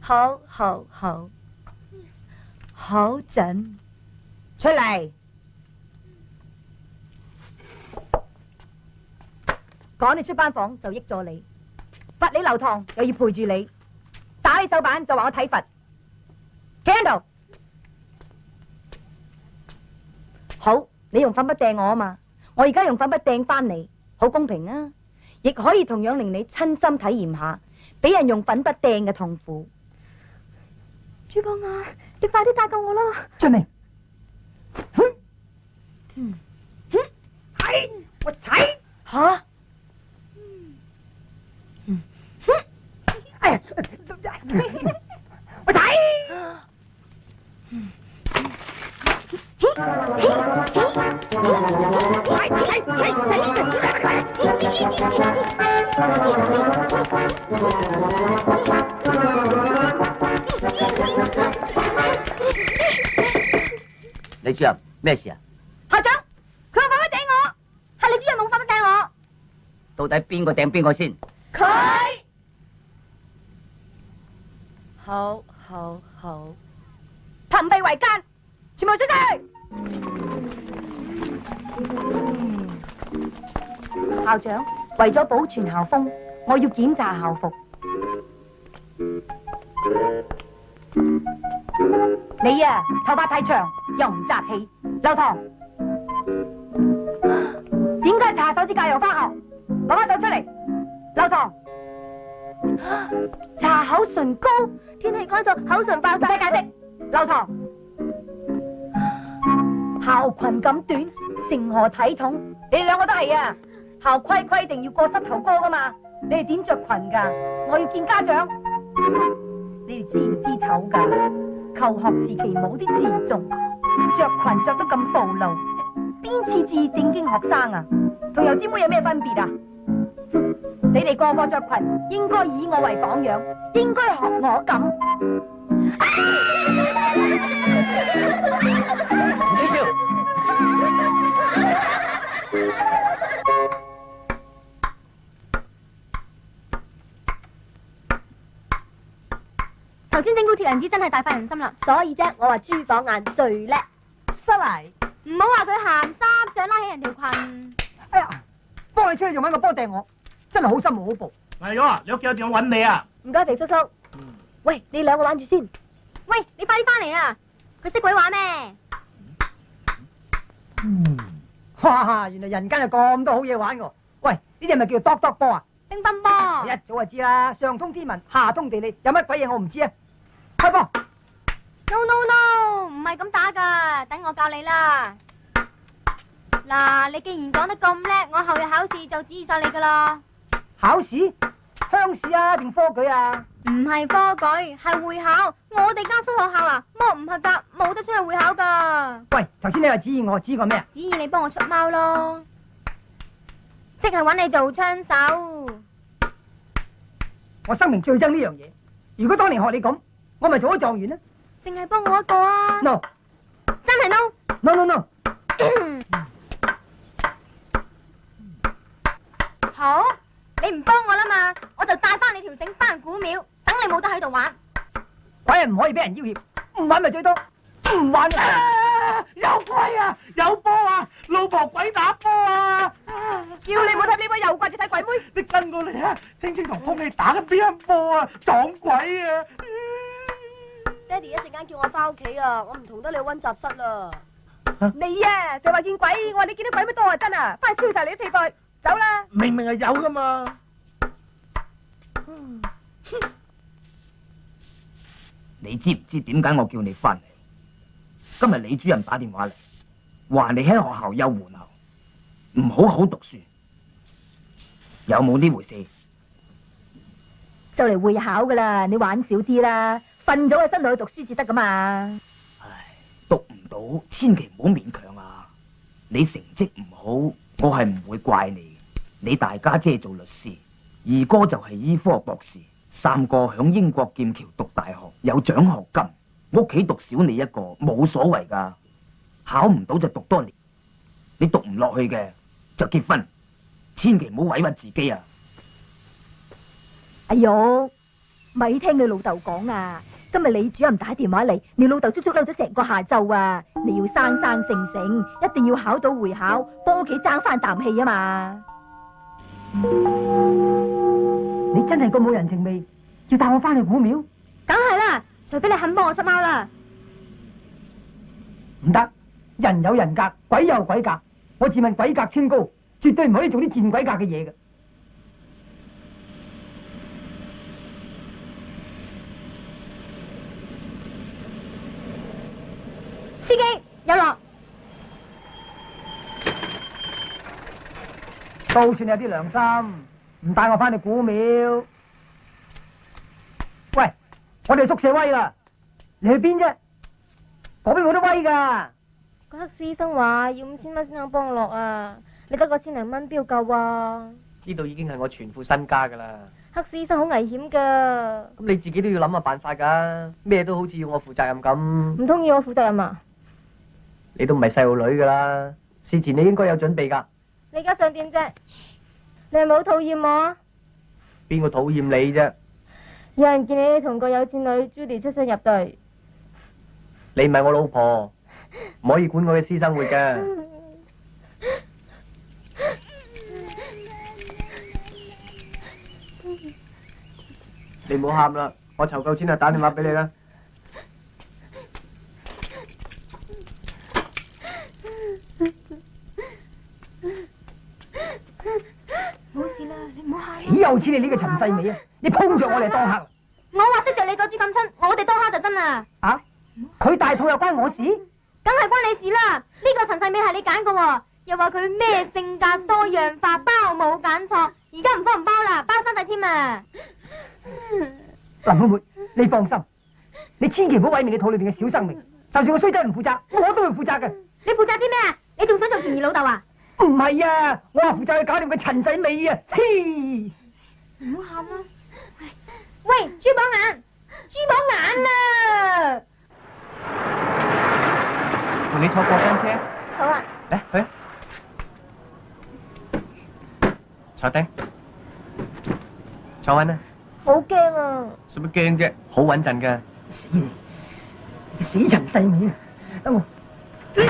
Speaker 5: 好好好，好準，
Speaker 6: 出嚟！趕你出班房就益咗你，罰你留堂又要陪住你，打你手板就話我體罰，企喺度。好，你用粉筆掟我啊嘛，我而家用粉筆掟翻你，好公平啊！亦可以同樣令你親身體驗下俾人用粉筆掟嘅痛苦。珠榜啊，你快啲帶救我啦！
Speaker 4: 俊明，
Speaker 6: 係我踩
Speaker 5: 吓，
Speaker 6: 哎呀，
Speaker 1: 李主任，咩事啊？
Speaker 6: 校長，佢用粉筆掟我，係李主任用粉筆掟我。
Speaker 1: 到底邊個掟邊個先？
Speaker 6: 佢。好，朋比為奸，全部出去。校長，為咗保存校風，我要檢查校服。你啊，頭髮太長，又唔紮氣。劉棠，點解搽手指甲又返學？攞把手出嚟。劉棠，搽口唇膏，天氣乾燥，口唇爆晒。唔使解釋。劉棠，校裙咁短，成何體統？你哋兩個都係啊！校規定要過膝頭哥噶嘛？你哋點着裙噶？我要見家長。你哋知唔知醜噶？求學時期冇啲自重，着裙着得咁暴露，邊似正經學生啊？同油尖妹有咩分別啊？你哋個個着裙，應該以我為榜樣，應該學我咁。
Speaker 1: 李少，
Speaker 2: 頭先整蠱鐵娘子真係大快人心啦，所以啫，我話朱寶眼最叻。
Speaker 4: 失禮，
Speaker 2: 唔好話佢鹹濕，想拉起人條裙。
Speaker 4: 哎呀，幫你出去仲揾個波掟我，真係好心冇好報。
Speaker 7: 係咗，你屋企有電話揾你啊！
Speaker 2: 唔該，肥叔叔。喂，你兩個玩住先。喂，你快啲翻嚟啊！佢識鬼話咩？
Speaker 4: 哇，原來人間有咁多好嘢玩㗎。喂，呢啲係咪叫做篤篤波啊？
Speaker 2: 乒乓波。
Speaker 4: 一早就知啦，上通天文，下通地理，有乜鬼嘢我唔知啊？開波
Speaker 2: ！No， 唔係咁打噶，等我教你啦。嗱，你既然講得咁叻，我後日考試就指意晒你噶啦。
Speaker 4: 考試？鄉試啊，定科舉啊？
Speaker 2: 唔係科舉，係會考。我哋間蘇學校啊，摸唔合格，冇得出去會考噶。
Speaker 4: 喂，頭先你話指意我，指過咩啊？
Speaker 2: 指意你幫我出貓咯，即係揾你做槍手。
Speaker 4: 我生命最憎呢樣嘢。如果當年學你咁，我咪做咗狀元啦。
Speaker 2: 淨係幫我一個啊
Speaker 4: ？No，
Speaker 2: 真係
Speaker 4: no。
Speaker 2: 好，你唔幫我啦嘛，我就帶翻你條繩翻古廟，等你冇得喺度玩。
Speaker 4: 鬼人唔可以俾人要挾，唔玩咪最多，唔玩啊！
Speaker 7: 有鬼啊！有波啊！老婆鬼打波啊！
Speaker 6: 叫你冇睇呢位，又掛住睇鬼妹。
Speaker 7: 你跟過嚟啊！青青同空氣打緊乒乓波啊！撞鬼啊！
Speaker 2: 爹哋一陣間叫我翻屋企啊，我唔同得你溫習室啦。
Speaker 6: 你啊，就話見鬼，我話你見到鬼咩多啊？真啊，翻去燒晒你啲屁袋，走啦！
Speaker 7: 明明係有噶嘛。
Speaker 1: 你知唔知點解我叫你翻嚟？今日李主任打電話嚟，話你喺學校休門後，唔好好讀書，有冇呢回事？
Speaker 6: 就嚟會考噶啦，你玩少啲啦，瞓咗個身度去讀書至得噶嘛。
Speaker 1: 唉，讀唔到，千祈唔好勉強啊！你成績唔好，我係唔會怪你。你大家姐做律師，二哥就係醫科博士，三個響英國劍橋讀大學，有獎學金。屋企讀少你一個冇所謂噶，考唔到就讀多年，你讀唔落去嘅就結婚，千祈唔好委屈自己啊！
Speaker 6: 哎喲，咪聽你老豆講啊！今日李主任打電話嚟，你老豆足足嬲咗成個下晝啊！你要生生性性，一定要考到會考，幫屋企爭翻啖氣啊嘛！
Speaker 4: 你真係咁冇人情味，要帶我翻去古廟？
Speaker 2: 梗係啦，除非你肯幫我出貓啦。
Speaker 4: 唔得，人有人格，鬼有鬼格。我自問鬼格清高，絕對唔可以做啲賤鬼格嘅嘢嘅。
Speaker 2: 司機有落，
Speaker 4: 都算有啲良心，唔帶我翻去古廟。喂，我哋宿舍威啦，你去邊啫？嗰邊冇得威噶。
Speaker 2: 個黑市醫生話要5000蚊先肯幫我落啊，你得個千零蚊邊度夠啊？
Speaker 1: 呢度已經係我全副身家噶啦。
Speaker 2: 黑市醫生好危險噶，
Speaker 1: 咁你自己都要諗下辦法噶，咩都好似要我負責任咁。
Speaker 2: 唔通要我負責任啊？
Speaker 1: 你都唔係細路女噶啦，事前你應該有準備噶。
Speaker 2: 你而家想點啫？你係咪好討厭我啊？
Speaker 1: 邊個討厭你啫？
Speaker 2: 有人見你同個有錢女 Judy 出雙入對。
Speaker 1: 你唔係我老婆，唔可以管我嘅私生活嘅。你唔好喊啦，我籌夠錢就打電話俾你啦。
Speaker 2: 冇事啦，你唔好喊。
Speaker 4: 豈有此理呢個陳世美啊！你碰着我嚟當客。
Speaker 2: 我話識着你個豬咁春，我哋當蝦就真啦。
Speaker 4: 啊？佢大肚又關我事？
Speaker 2: 梗係關你事啦！呢個陳世美係你揀嘅喎，又話佢咩性格多樣化，包冇揀錯，而家唔幫唔包啦，包生仔添啊！
Speaker 4: 林妹妹，你放心，你千祈唔好毀滅你肚裏邊嘅小生命。就算我衰仔唔負責，我都會負責嘅。
Speaker 2: 你負責啲咩啊？你仲想做便宜老豆啊？
Speaker 4: 唔係啊，我話負責去搞掂個陳世美啊！嘿，
Speaker 2: 唔好喊啦！喂，珠寶眼，珠寶眼啊！
Speaker 1: 同你坐過山車。
Speaker 2: 好啊。
Speaker 1: 嚟去。坐低。坐穩啦。
Speaker 2: 好驚啊！
Speaker 1: 使乜驚啫？好穩陣噶。
Speaker 4: 死你！死陳世美啊！等我。死你！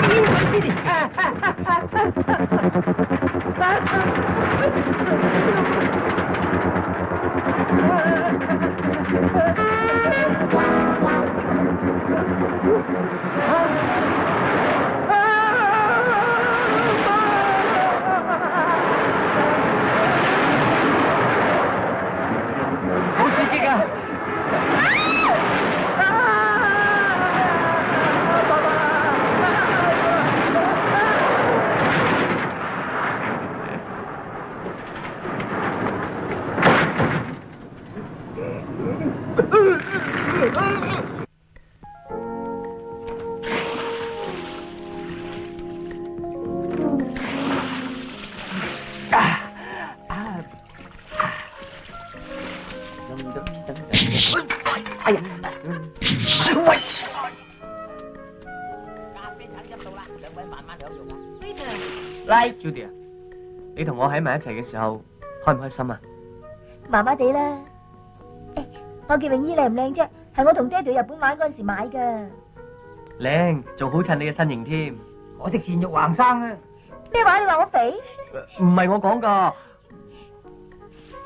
Speaker 1: 好刺激啊！
Speaker 4: 哎呀！喂！
Speaker 1: 嚟 ，Judy 啊，你同我喺埋一齊嘅時候，開唔開心啊？
Speaker 5: 麻麻地啦。我件泳衣靚唔靚啫？係我同爹哋去日本玩嗰陣時買噶。
Speaker 1: 靚，仲好襯你嘅身形添。
Speaker 4: 我食賤肉橫生啊！
Speaker 5: 咩話？你話我肥？
Speaker 1: 唔係我講噶，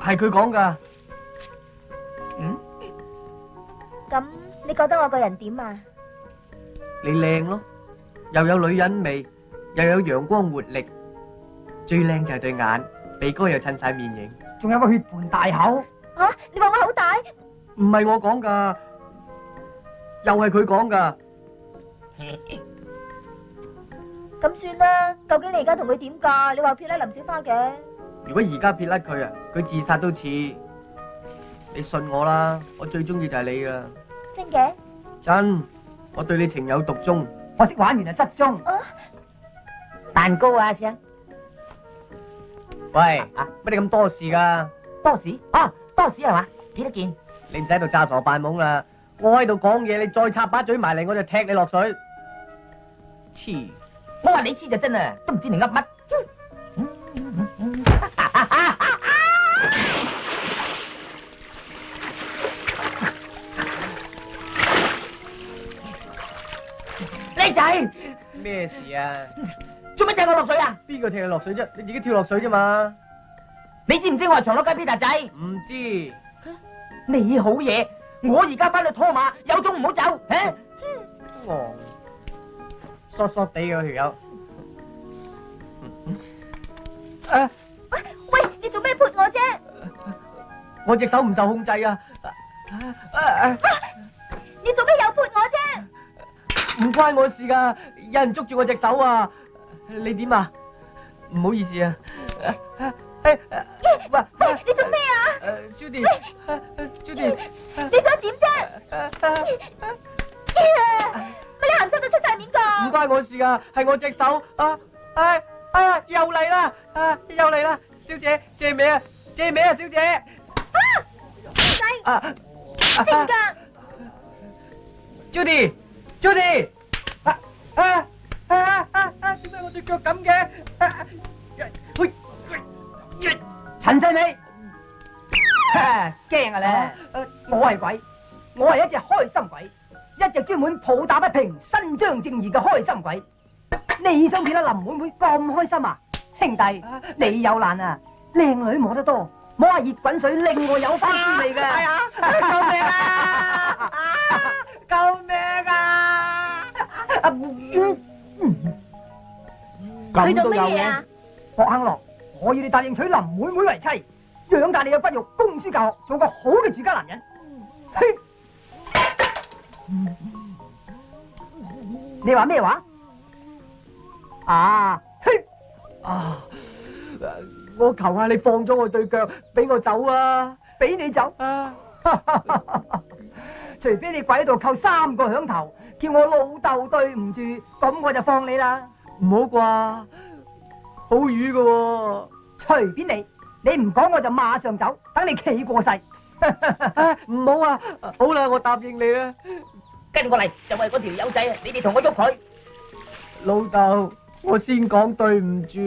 Speaker 1: 係佢講噶。
Speaker 5: 咁你覺得我個人點啊？
Speaker 1: 你靚咯，又有女人味，又有陽光活力，最靚就係對眼，鼻哥又襯晒面型，
Speaker 4: 仲有個血盆大口。
Speaker 5: 啊！你話我好大？
Speaker 1: 唔係我講噶，又係佢講噶。
Speaker 5: 咁算啦，究竟你而家同佢點噶？你話撇甩林小花嘅。
Speaker 1: 如果而家撇甩佢啊，佢自殺都似。你信我啦，我最中意就係你噶。
Speaker 5: 真嘅？
Speaker 1: 真，我對你情有獨鍾。
Speaker 4: 我識玩完就失蹤。蛋糕啊，阿生。
Speaker 1: 喂，乜你咁多事噶？
Speaker 4: 多士？哦，多士係嘛？幾多件？
Speaker 1: 你唔使喺度詐傻扮懵啦，我喺度講嘢，你再插把嘴埋嚟，我就踢你落水。黐！
Speaker 4: 我話你黐就真啊，都唔知你噏乜。靚仔，
Speaker 1: 咩事啊？
Speaker 4: 做乜踢我落水啊？
Speaker 1: 邊個踢你落水啫？你自己跳落水啫嘛。
Speaker 4: 你知唔知我係長樂街 Peter 仔？
Speaker 1: 唔知。
Speaker 4: 你好嘢，我而家翻去拖馬，有種唔好走，吓！
Speaker 1: 哦，索索地嗰條友。
Speaker 5: 喂，你做咩潑我啫？
Speaker 1: 我隻手唔受控制啊！
Speaker 5: 你做咩又潑我啫？
Speaker 1: 唔關我事噶，有人捉住我隻手啊！你點啊？唔好意思啊。
Speaker 5: 喂，你做咩啊
Speaker 1: ？Judy，
Speaker 5: 你想點啫？乜你鹹濕到出晒
Speaker 1: 關我事啊，係我隻手啊！又嚟啦！又嚟啦！小姐，借尾啊，小姐！
Speaker 2: 仔，正噶
Speaker 1: ，Judy，點解我隻腳咁嘅？
Speaker 4: 陳世美，驚啊你！我係鬼，我係一隻開心鬼，一隻專門抱打不平、伸張正義嘅開心鬼。你想見到林妹妹咁開心啊？兄弟，你有難啊！靚女摸得多，摸下熱滾水，令我有翻滋味嘅。
Speaker 1: 救命啊！救命啊！
Speaker 2: 佢做乜嘢啊？
Speaker 4: 霍亨樂，我要你答應娶林妹妹為妻，養大你嘅骨肉，供書教學，做個好嘅住家男人。你話咩話？
Speaker 1: 我求下你放咗我對腳，俾我走啊！
Speaker 4: 俾你走啊！除非你跪喺度叩3個響頭，叫我老豆對唔住，咁我就放你啦。
Speaker 1: 唔好啩，好魚噶。
Speaker 4: 隨便你唔講我就馬上走，等你企過世。
Speaker 1: 唔好啊！好啦，我答應你啦。
Speaker 11: 跟過嚟就係嗰條友仔啊！你哋同我喐佢。
Speaker 1: 老豆，我先講對唔住。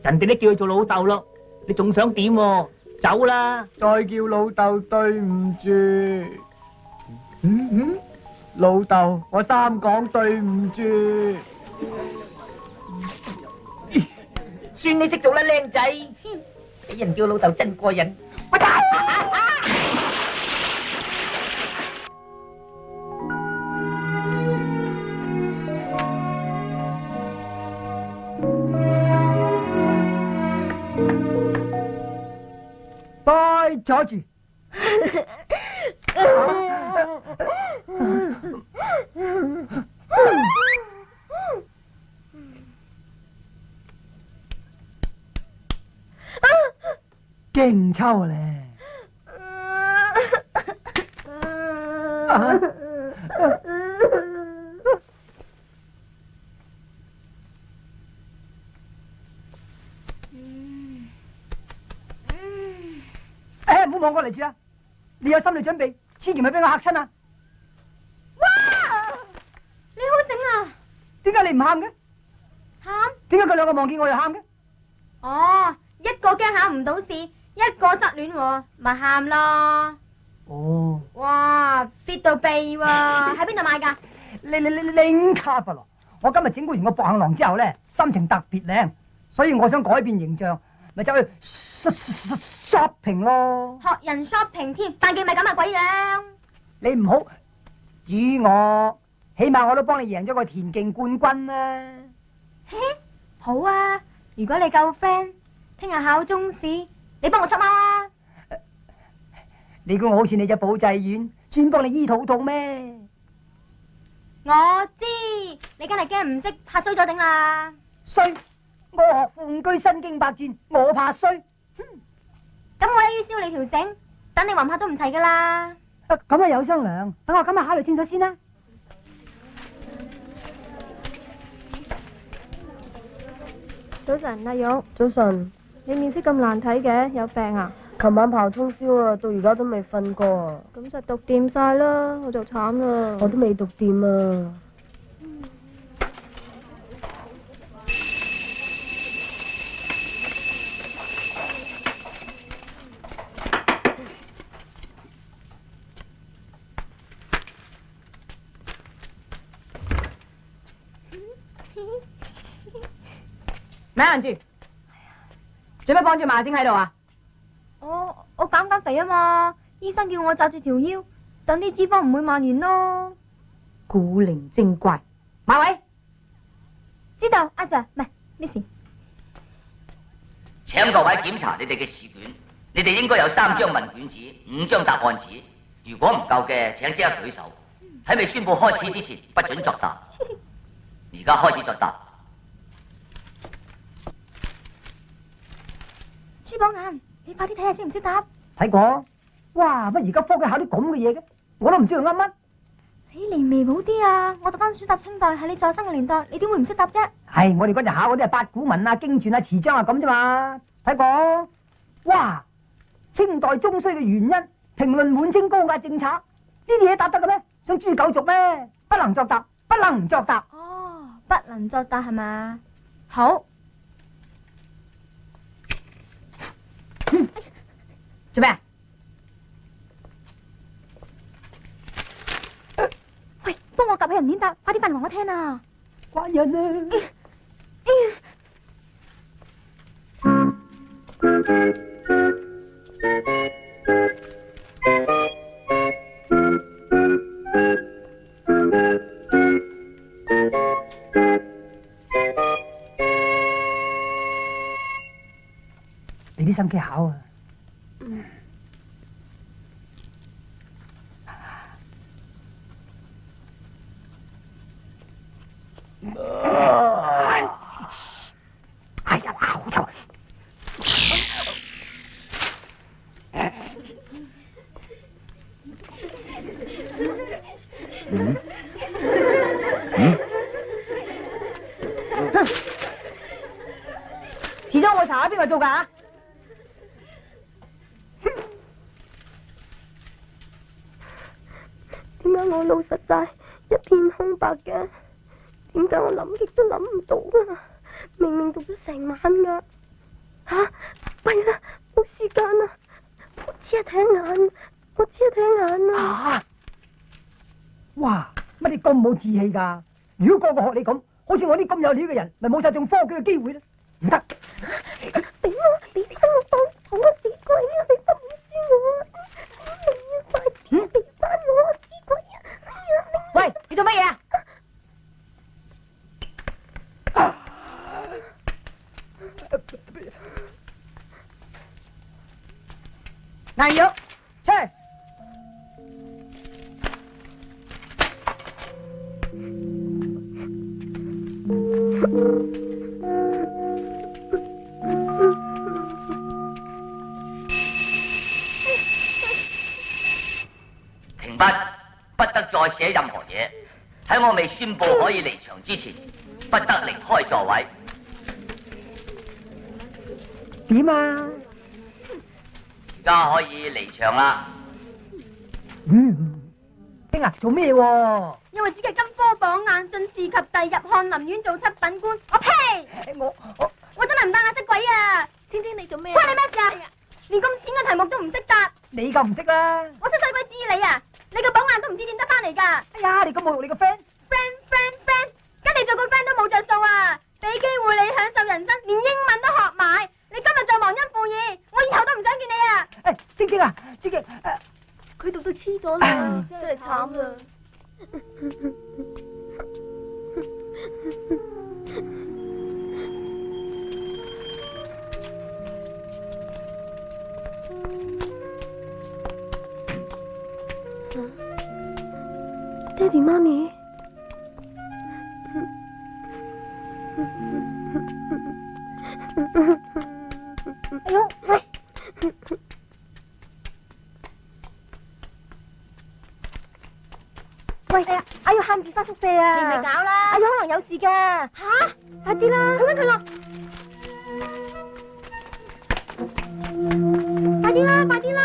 Speaker 11: 人哋都叫佢做老豆咯，你仲想點？走啦！
Speaker 1: 再叫老豆對唔住。老豆，我3講對唔住。
Speaker 11: 算你識做啦，靚仔。俾人叫老豆真過癮。我走。
Speaker 4: 拜坐住。勁抽咧！唔好望過嚟住啊！你有心理準備，千祈唔好俾我嚇親啊！
Speaker 2: 哇！你好醒啊！
Speaker 4: 點解你唔喊嘅？
Speaker 2: 喊？
Speaker 4: 點解佢兩個望見我又喊嘅？
Speaker 2: 哦，一個驚考唔到試，一個失戀喎，咪喊咯。
Speaker 4: 哦。
Speaker 2: 哇 ，fit 到痹喎！喺邊度買㗎？
Speaker 4: 拎卡佛羅。我今日整蠱完個博行郎之後咧，心情特別靚，所以我想改變形象，咪走去 shopping 咯。
Speaker 2: 學人 shopping 添，但記咪咁啊鬼樣！
Speaker 4: 你唔好與我，起碼我都幫你贏咗個田徑冠軍啦。
Speaker 2: 好啊，如果你夠 friend，聽日考中試，你幫我出貓啊！
Speaker 4: 你估我好似你隻保濟丸，專幫你醫肚痛咩？
Speaker 2: 我知，你梗係驚唔識，怕衰咗頂啦。
Speaker 4: 衰，我學富居身經百戰，我怕衰。
Speaker 2: 咁我一於燒你條繩，等你還怕都唔齊噶啦。
Speaker 4: 咁啊有商量，等我今日考慮清楚先啦。
Speaker 12: 早晨，阿玉。早晨。你面色咁難睇嘅，有病啊？
Speaker 5: 琴晚刨通宵啊，到而家都未瞓過啊。
Speaker 12: 咁實讀掂晒啦，我就慘啦。
Speaker 5: 我都未讀掂啊。
Speaker 6: 咪人住，做咩幫住馬精喺度啊？
Speaker 2: 我減肥啊嘛，醫生叫我紮住條腰，等啲脂肪唔會蔓延咯。
Speaker 6: 古靈精怪，馬偉，
Speaker 2: 知道阿 Sir， 唔係咩事？
Speaker 11: 請各位檢查你哋嘅試卷，你哋應該有3張問卷紙、5張答案紙。如果唔夠嘅，請即刻舉手。喺未宣布開始之前，不准作答。而家開始作答。
Speaker 2: 珠寶眼，你快啲睇下識唔識答？
Speaker 4: 睇過。哇，乜而家科舉考啲咁嘅嘢嘅，我都唔知佢噏乜。
Speaker 12: 離微好啲啊！我特登選搭清代，係你在生嘅年代，你點會唔識答啫？
Speaker 4: 係我哋嗰陣考嗰啲係八股文啊、經傳啊、詞章啊咁啫嘛。睇過？哇！清代中衰嘅原因，評論滿清高壓政策，呢啲嘢答得嘅咩？想誅九族咩？不能作答，不能作答。
Speaker 12: 哦，不能作答係嘛？好。
Speaker 6: 做咩？
Speaker 12: 喂，幫我夾起人點答，快啲扮我聽啊！
Speaker 4: 關人啊！俾啲心機考啊！哎呀，好臭！
Speaker 6: 遲咗我查下邊個做㗎？
Speaker 12: 點解我腦實在一片空白嘅？點解我諗極都諗唔到啊？明明讀咗成晚噶，弊啦，冇時間啊！我只係睇眼，我只係睇眼啊！
Speaker 4: 哇！乜你咁冇志氣噶？如果個個學你咁，好似我啲咁有料嘅人，咪冇晒中科舉嘅機會咧？唔得！
Speaker 12: 俾我，你聽我講，好啊，死鬼啊！你都唔輸我啊！你快啲俾翻我啊！死鬼啊！哎呀！
Speaker 6: 喂，你做乜嘢啊？硬肉，出去！
Speaker 11: 停筆，不得再寫任何嘢。喺我未宣布可以離場之前，不得離開座位。
Speaker 4: 點啊？
Speaker 11: 而家可以離場啦。
Speaker 4: 丁啊，做咩喎？
Speaker 12: 因為只係金科榜眼，進士及第，入翰林院做七品官。我呸！我真係唔當眼識鬼啊！天天你做咩？關你咩事啊？連咁淺嘅題目都唔識答。
Speaker 4: 你夠唔識啦？
Speaker 12: 我識使鬼知你啊！你個榜眼都唔知點得翻嚟㗎。
Speaker 4: 哎呀，你咁侮辱你個 friend，
Speaker 12: 跟你做個 friend 都冇着數啊！俾機會你享受人生，連英文都學埋，你今日就忘恩負義，我以後都唔想見你啊！
Speaker 4: 晶晶啊，晶晶，
Speaker 12: 佢讀到黐咗啦，真係慘啦！爹哋媽咪，哎呦喂！喂，阿玉喊住翻宿舍啊！你咪搞啦！阿玉可能有事噶。吓，快啲啦，去搵佢咯！快啲啦，快啲啦！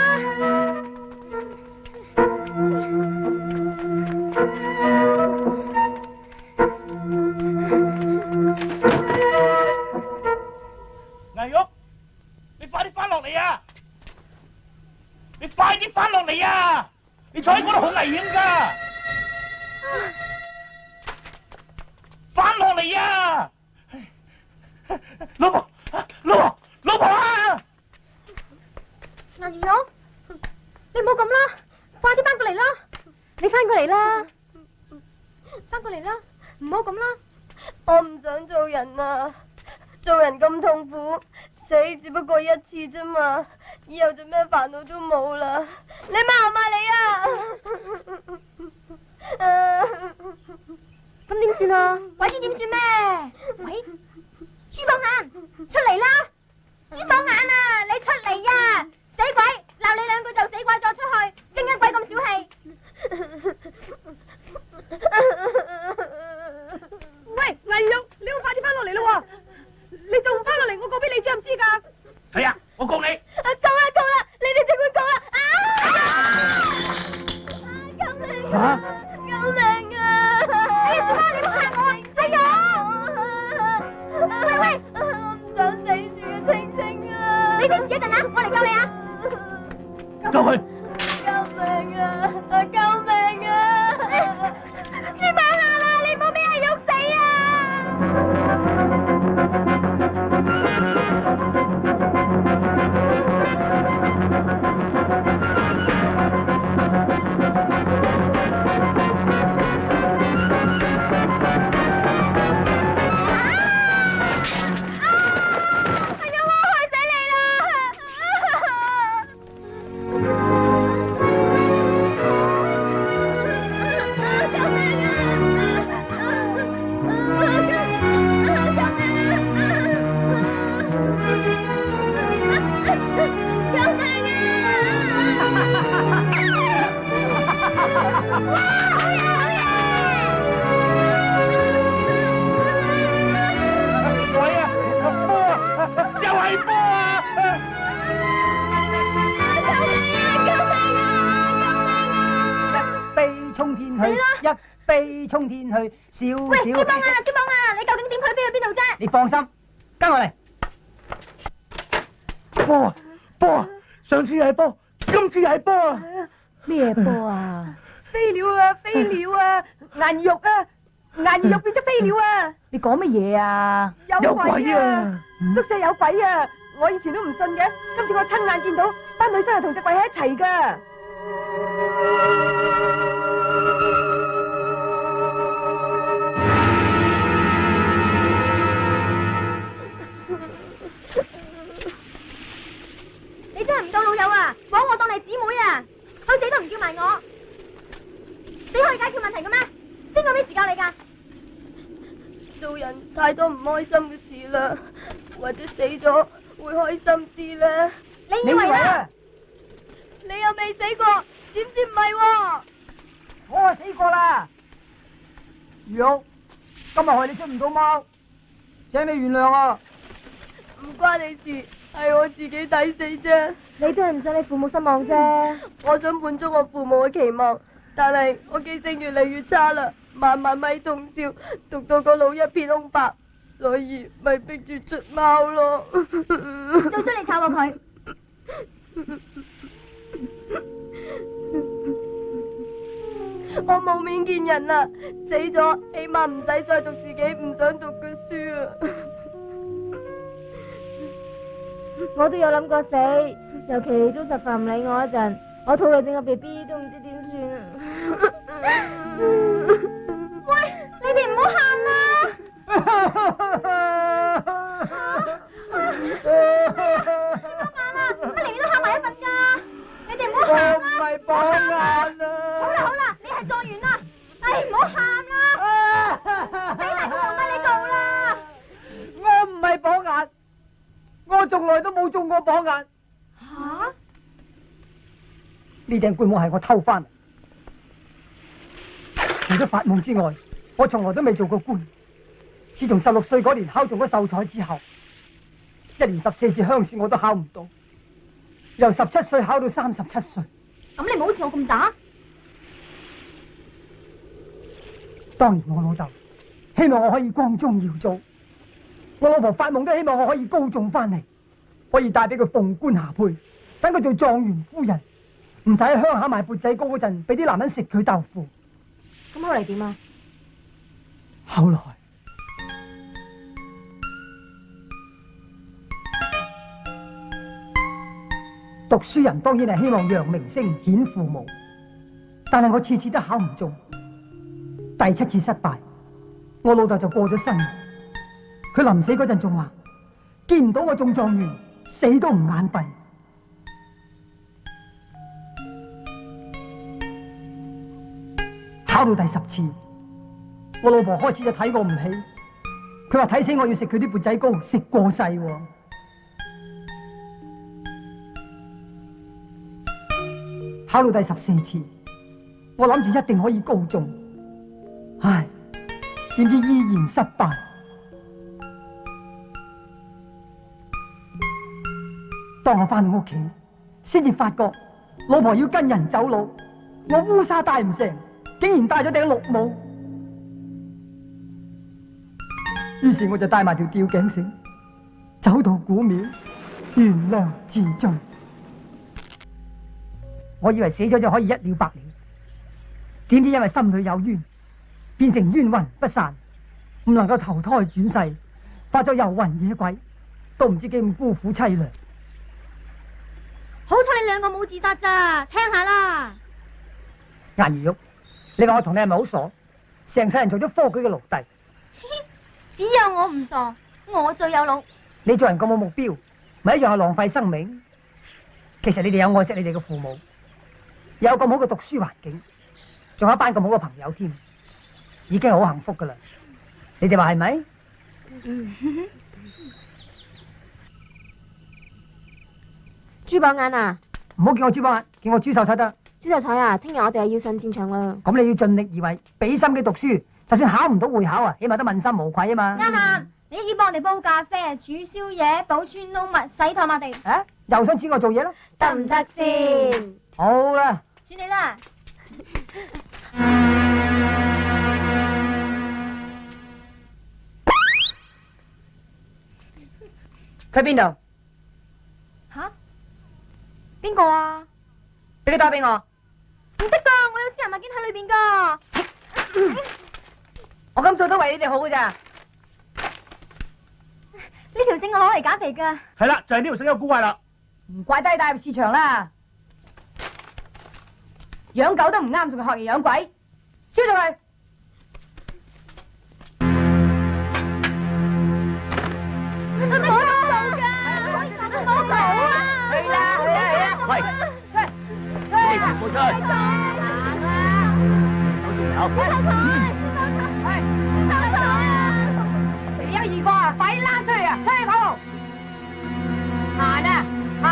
Speaker 7: 魏玉，你快啲翻落嚟啊！你快啲翻落嚟啊！你坐喺嗰度好危險噶！翻落嚟啊！老婆，老婆啊！
Speaker 12: 顏如玉，你唔好咁啦，快啲翻過嚟啦！你翻過嚟啦，翻過嚟啦，唔好咁啦！我唔想做人啊，做人咁痛苦，死只不過一次啫嘛，以後做咩煩惱都冇啦！你罵唔罵你啊？咁點算啊？鬼知點算咩？喂，豬榜眼，出嚟啦！豬榜眼啊，你出嚟呀！死鬼，鬧你兩句就死鬼咗出去，驚一鬼咁小氣！
Speaker 4: 飛衝天去，小
Speaker 12: 喂，
Speaker 4: 小。
Speaker 12: 朱邦啊，朱邦啊，你究竟點佢飛去邊度啫？
Speaker 4: 你放心，跟我嚟。
Speaker 7: 波啊波啊！上次係波，今次係波啊！
Speaker 6: 咩波啊？
Speaker 4: 飛鳥啊，飛鳥啊，顏玉啊，顏玉變咗飛鳥啊！
Speaker 6: 你講乜嘢啊？
Speaker 4: 有鬼啊！宿舍有鬼啊！我以前都唔信嘅，今次我親眼見到，班女生係同隻鬼喺一齊噶。
Speaker 12: 你真係唔當老友啊，枉我當你姊妹啊！去死都唔叫埋我，死可以解決問題嘅咩？邊個俾時間你㗎？
Speaker 13: 做人太多唔開心嘅事啦，或者死咗會開心啲咧。
Speaker 12: 你以為啊？
Speaker 13: 你又未死過，點知唔係喎？
Speaker 4: 我係死過啦，玉，今日害你出唔到貓，請你原諒啊！
Speaker 13: 唔關你事，係我自己抵死啫。
Speaker 12: 你都係唔想你父母失望啫。
Speaker 13: 我想滿足我父母嘅期望，但係我記性越嚟越差啦，晚晚咪通宵，讀到個腦一片空白，所以咪逼住出貓咯。
Speaker 12: 做咗你炒過佢。
Speaker 13: 我冇面見人啦，死咗起碼唔使再讀自己唔想讀嘅書啊！
Speaker 12: 我都有諗過死，尤其鍾實凡唔理我一陣，我肚裏邊個 BB 都唔知點算啊！喂，你哋唔好喊啦！朱幫眼啊，乜連你都喊埋一份㗎？你哋唔好喊啦！
Speaker 4: 我唔係綁眼啊！
Speaker 12: 好啦好啦，你係狀元啦！唉，唔好喊啦！俾埋個皇帝你做啦！
Speaker 4: 我唔係綁眼，我從來都冇中過綁眼。
Speaker 12: 吓？
Speaker 4: 呢頂冠帽係我偷翻嚟，除咗發夢之外，我從來都未做過官。自從16歲嗰年考中咗秀才之後，一年14次鄉試我都考唔到，由17歲考到37歲。
Speaker 12: 咁你唔好似我咁渣。
Speaker 4: 當年我老豆希望我可以光宗耀祖，我老婆發夢都希望我可以高中翻嚟，可以帶俾佢鳳冠霞帔，等佢做狀元夫人，唔使喺鄉下賣缽仔糕嗰陣俾啲男人食佢豆腐。
Speaker 12: 咁後嚟點啊？
Speaker 4: 後來讀書人當然係希望揚名聲顯父母，但係我次次都考唔中。第7次失敗，我老豆就過咗身。佢臨死嗰陣仲話：見唔到我中狀元，死都唔眼閉。考到第10次，我老婆開始就睇我唔起，佢話睇死我要食佢啲缽仔糕，食過世喎。考到第14次，我諗住一定可以高中，唉，點知依然失敗。當我翻到屋企，先至發覺老婆要跟人走佬，我烏紗戴唔成，竟然戴咗頂綠帽。於是我就帶埋條吊頸繩，走到古廟，原諒自盡。我以為死咗就可以一了百了，點知因為心裏有冤，變成冤魂不散，唔能夠投胎轉世，化作遊魂野鬼，都唔知幾咁孤苦凄涼。
Speaker 12: 好彩你兩個冇自殺咋，聽下啦。
Speaker 4: 顏如玉，你話我同你係咪好傻？成世人做咗科舉嘅奴隸，
Speaker 12: 只有我唔傻，我最有腦。
Speaker 4: 你做人咁冇目標，咪一樣係浪費生命。其實你哋有愛惜你哋嘅父母，有咁好嘅讀書環境，仲有一班咁好嘅朋友添，已經係好幸福噶啦。你哋話係咪？
Speaker 12: 朱榜眼啊！
Speaker 4: 唔好叫我朱榜眼，叫我朱秀才得。
Speaker 12: 朱秀才啊，聽日我哋係要上戰場啦。
Speaker 4: 咁你要盡力而為，俾心機讀書，就算考唔到會考啊，起碼都問心無愧啊嘛。
Speaker 12: 啱啊！你要幫我哋煲咖啡、煮宵夜、保村撈物、洗台抹地。
Speaker 4: 啊！又想指我做嘢啦？
Speaker 12: 得唔得先？
Speaker 4: 好啦，
Speaker 12: 算你啦。
Speaker 6: 佢邊度？
Speaker 12: 吓？邊個啊？
Speaker 6: 俾佢打俾我。
Speaker 12: 唔得噶，我有私人物件喺裏邊噶。
Speaker 6: 我咁做都為你哋好噶咋。
Speaker 12: 呢條繩我攞嚟減肥噶。
Speaker 7: 係啦，就係呢條繩有古怪啦。
Speaker 6: 唔怪得你帶入市場啦。養狗都唔啱，仲學人養鬼，燒咗佢！
Speaker 12: 唔好做㗎，唔好做啊！
Speaker 6: 去啦去啦去啦！
Speaker 11: 喂，你全部出去！
Speaker 6: 你有二個啊，快啲拉出去啊！出去跑步！行啊行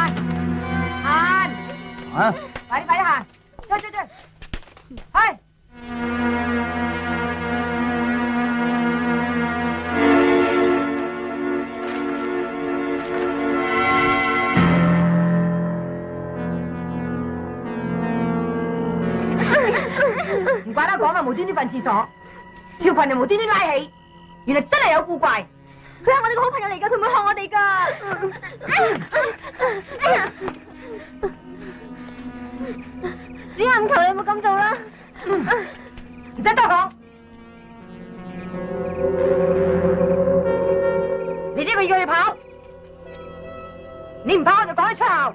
Speaker 6: 行！快啲行！出！去！唔怪得講話無端端瞓廁所，條裙就無端端拉起，原來真係有古怪。
Speaker 12: 佢係我哋個好朋友嚟噶，佢唔會害我哋噶。哎呀！主任，求你唔好咁做啦。
Speaker 6: 唔使多講，你呢個要佢跑，你唔跑我就講你出校。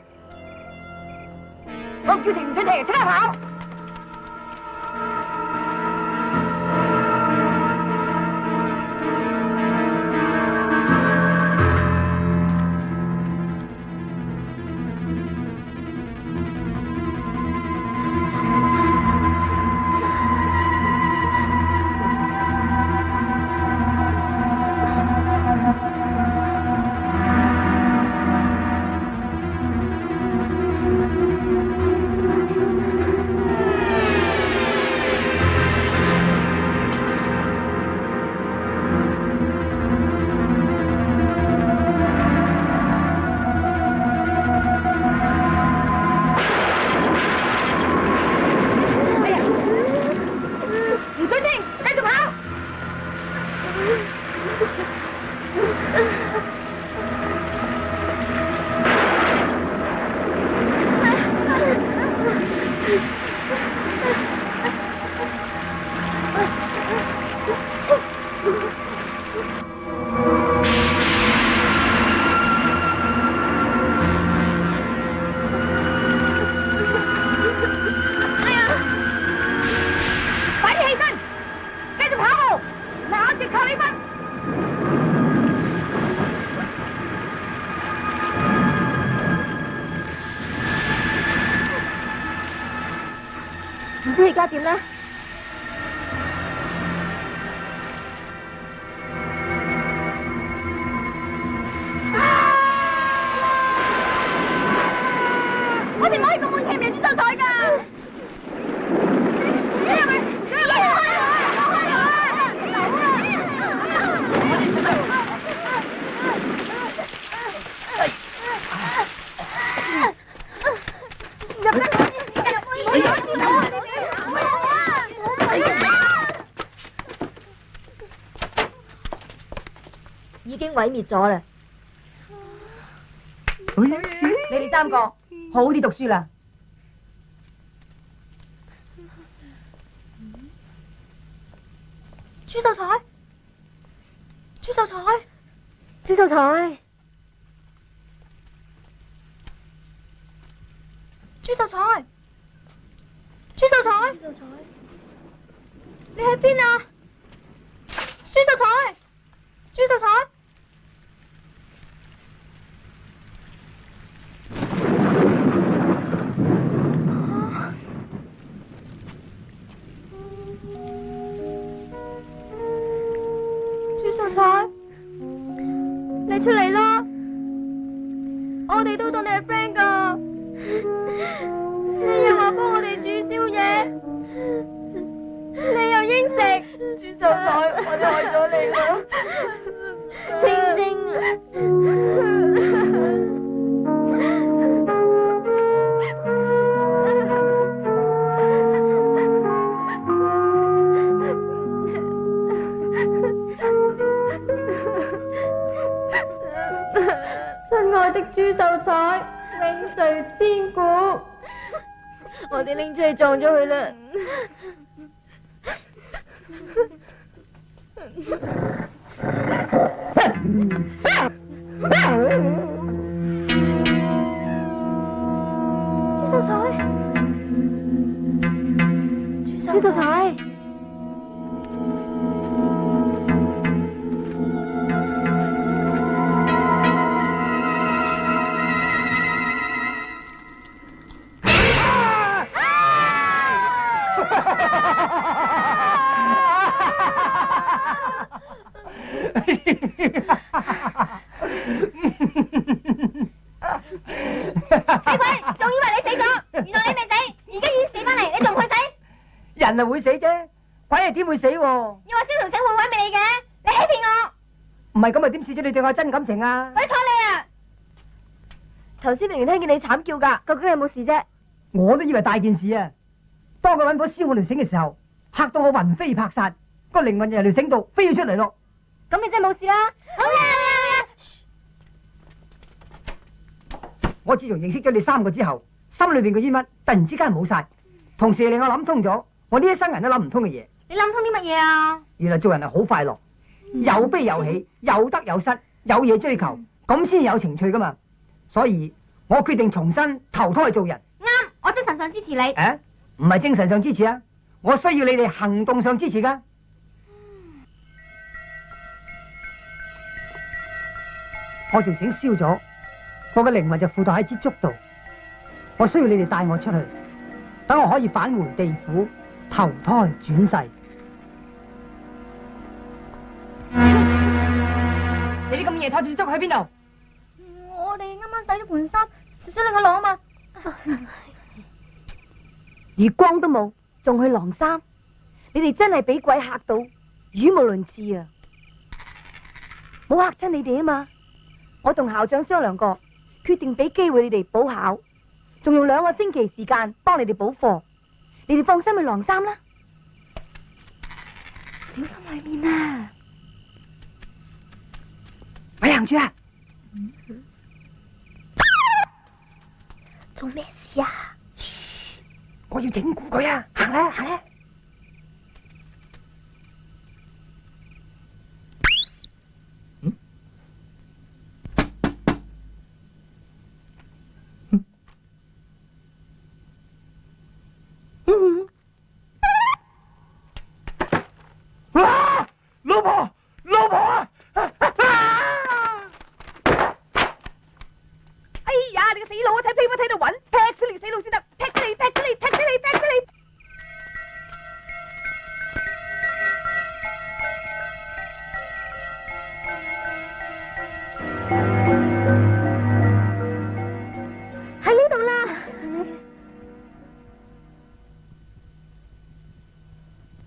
Speaker 6: 我唔叫停唔准停，即刻跑！
Speaker 12: 唔知而家點咧？我哋唔可以咁冇嘢嚟轉手彩㗎！
Speaker 2: 已經毀滅咗啦。
Speaker 6: 你哋三個好好啲讀書啦。
Speaker 12: 朱秀才，朱秀才，
Speaker 2: 朱秀才，
Speaker 12: 朱秀才，朱秀才，朱秀才，你喺邊啊？朱秀才，朱秀才。朱秀才，你出嚟啦！我哋都當你係 friend 噶，你又話幫我哋煮宵夜，你又應承。朱秀才，我哋害咗你啦，晶晶。
Speaker 13: 愛的朱秀才，永垂千古。我哋拎出去撞咗佢啦。朱秀才，朱秀才。
Speaker 2: 死鬼，仲以為你死咗，原來你未死，而家已經死翻嚟，你仲唔去死？
Speaker 4: 人係會死啫，鬼係點會死喎？
Speaker 2: 要我燒條繩會毀滅你嘅，你欺騙我！
Speaker 4: 唔係咁啊，點試咗你對我真感情啊？
Speaker 2: 鬼睬你啊！
Speaker 13: 頭先明明聽見你慘叫㗎，究竟你有冇事啫？
Speaker 4: 我都以為大件事啊！當佢揾火燒我條繩嘅時候，嚇到我魂飛魄散，個靈魂由條繩度飛咗出嚟咯。
Speaker 13: 咁你真係冇事啦！
Speaker 2: 好嘢，好嘢！
Speaker 4: 我自從認識咗你3個之後，心裏邊嘅冤屈突然之間冇晒，同時令我諗通咗我呢一生人都諗唔通嘅嘢。
Speaker 2: 你諗通啲乜嘢啊？
Speaker 4: 原來做人係好快樂，有悲有喜，有得有失，有嘢追求，咁先有情趣噶嘛。所以我決定重新投胎去做人。
Speaker 2: 啱，我精神上支持你。
Speaker 4: 唔係精神上支持啊，我需要你哋行動上支持噶。我條繩燒咗，我嘅靈魂就附託喺支竹度。我需要你哋帶我出去，等我可以返回地府，投胎轉世。你啲咁夜拖住支竹去邊度？
Speaker 12: 我哋啱啱洗咗盤衫，小拎佢攞啊嘛。
Speaker 6: 月光都冇，仲去晾衫？你哋真係俾鬼嚇到，語無倫次啊！冇嚇親你哋啊嘛！我同校長商量過，決定俾機會你哋補考，仲用2個星期時間幫你哋補課。你哋放心去晾衫啦，小心裏面啊！
Speaker 4: 咪行住啊！
Speaker 12: 做咩事啊？
Speaker 4: 我要整蠱佢啊！行啦，行啦！
Speaker 7: 哇！老婆，老婆啊！
Speaker 6: 哎呀，你個死佬啊！睇屁股睇到暈，劈死你個死佬先得，劈死你，劈死你，劈死你，劈死你！
Speaker 12: 喺呢度啦。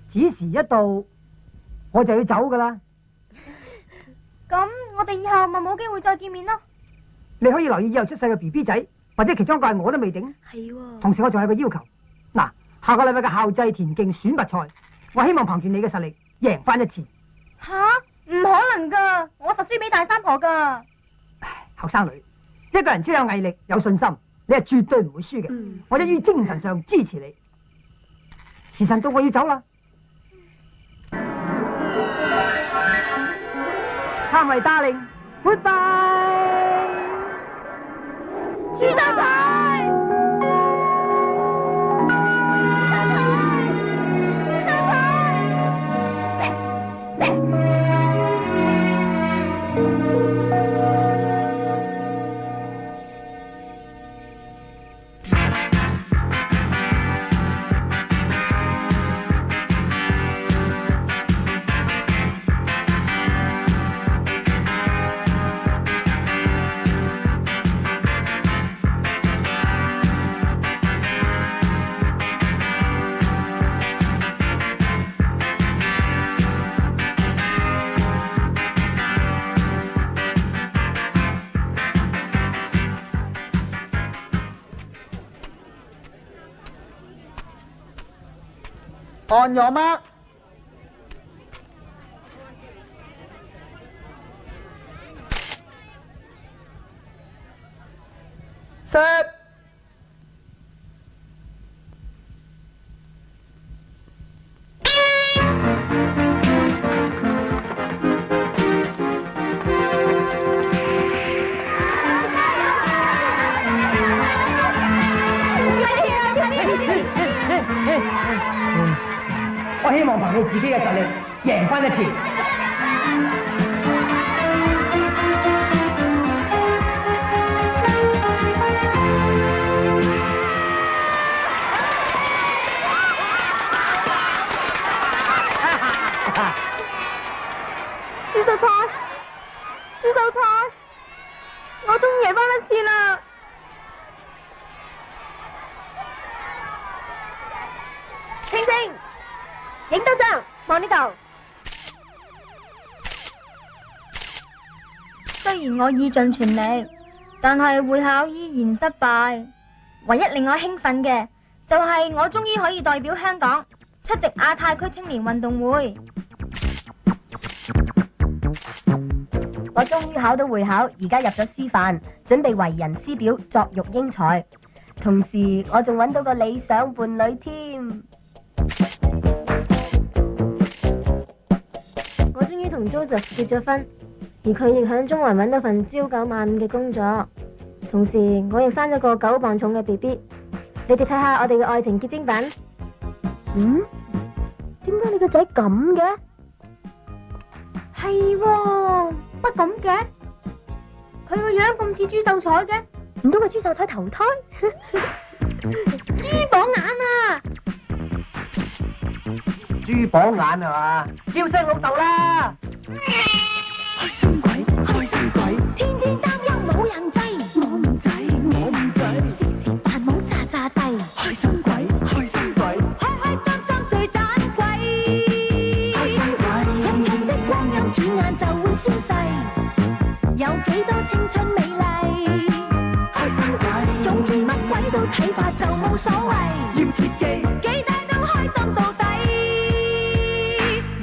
Speaker 4: 指時一到，我就要走噶啦。
Speaker 12: 咁我哋以後咪冇機會再見面咯。
Speaker 4: 你可以留意以後出世嘅 BB 仔，或者其中一個係我都未定。
Speaker 12: 係喎。
Speaker 4: 同時我仲有個要求，嗱，下個禮拜嘅校際田徑選拔賽，我希望憑住你嘅實力贏翻一次。
Speaker 12: 吓？唔可能噶，我實輸俾大三婆噶。
Speaker 4: 後生女，一個人只有毅力、有信心，你係絕對唔會輸嘅。我一於精神上支持你。時辰到，我要走啦。3位 darling，goodbye。
Speaker 12: 朱秀才。
Speaker 9: On your mark。Set。
Speaker 4: 我希望憑你自己嘅實力贏翻一次。
Speaker 12: 豬手菜，豬手菜，我終於贏翻一次啦！星星，影多張，望呢度。雖然我意盡全力，但係會考依然失敗。唯一令我興奮嘅，就係我終於可以代表香港出席亞太區青年運動會。
Speaker 2: 我終於考到會考，而家入咗師範，準備為人師表，作育英才。同時，我仲揾到個理想伴侶添。我終於同 Joseph 結咗婚，而佢亦響中環揾到份朝9晚5嘅工作。同時，我亦生咗個9磅重嘅 BB。你哋睇下我哋嘅愛情結晶品。點解你個仔咁嘅？係喎，乜咁嘅？佢個樣咁似豬秀才嘅，唔通個豬秀才投胎？豬榜眼啊！
Speaker 1: 豬榜眼係嘛？叫聲老豆啦！
Speaker 10: 開心鬼，開心鬼，天天擔憂冇人制，我唔制，我唔制，時時扮懵詐詐地，開心鬼，開心鬼，開開心心最盞鬼，開心鬼，匆匆的光陰轉眼就會消逝，有幾多青春美麗，開心鬼，總之乜鬼都睇法就冇所謂，要切記，幾大都開心到底，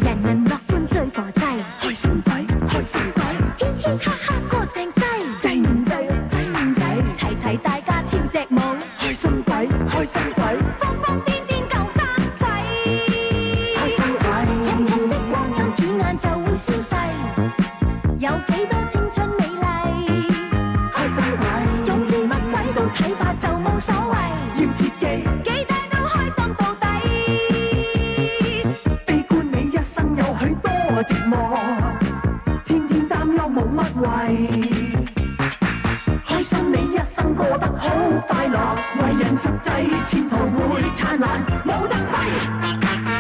Speaker 10: 人人樂歡最佛制，開心鬼，開心鬼，嘻嘻哈哈過成世，制唔制，制唔制，齊齊大家跳隻舞，開心鬼，開心鬼，瘋瘋癲癲夠生鬼，開心鬼，匆匆的光陰轉眼就會消逝，有幾多青春美麗，開心鬼，總之乜鬼都睇法就冇所謂，要切記，幾大都開心到底，悲觀你一生有許多寂寞，天天擔憂冇乜謂，開心你一生過得好快樂，為人實際前途會燦爛，冇得揮。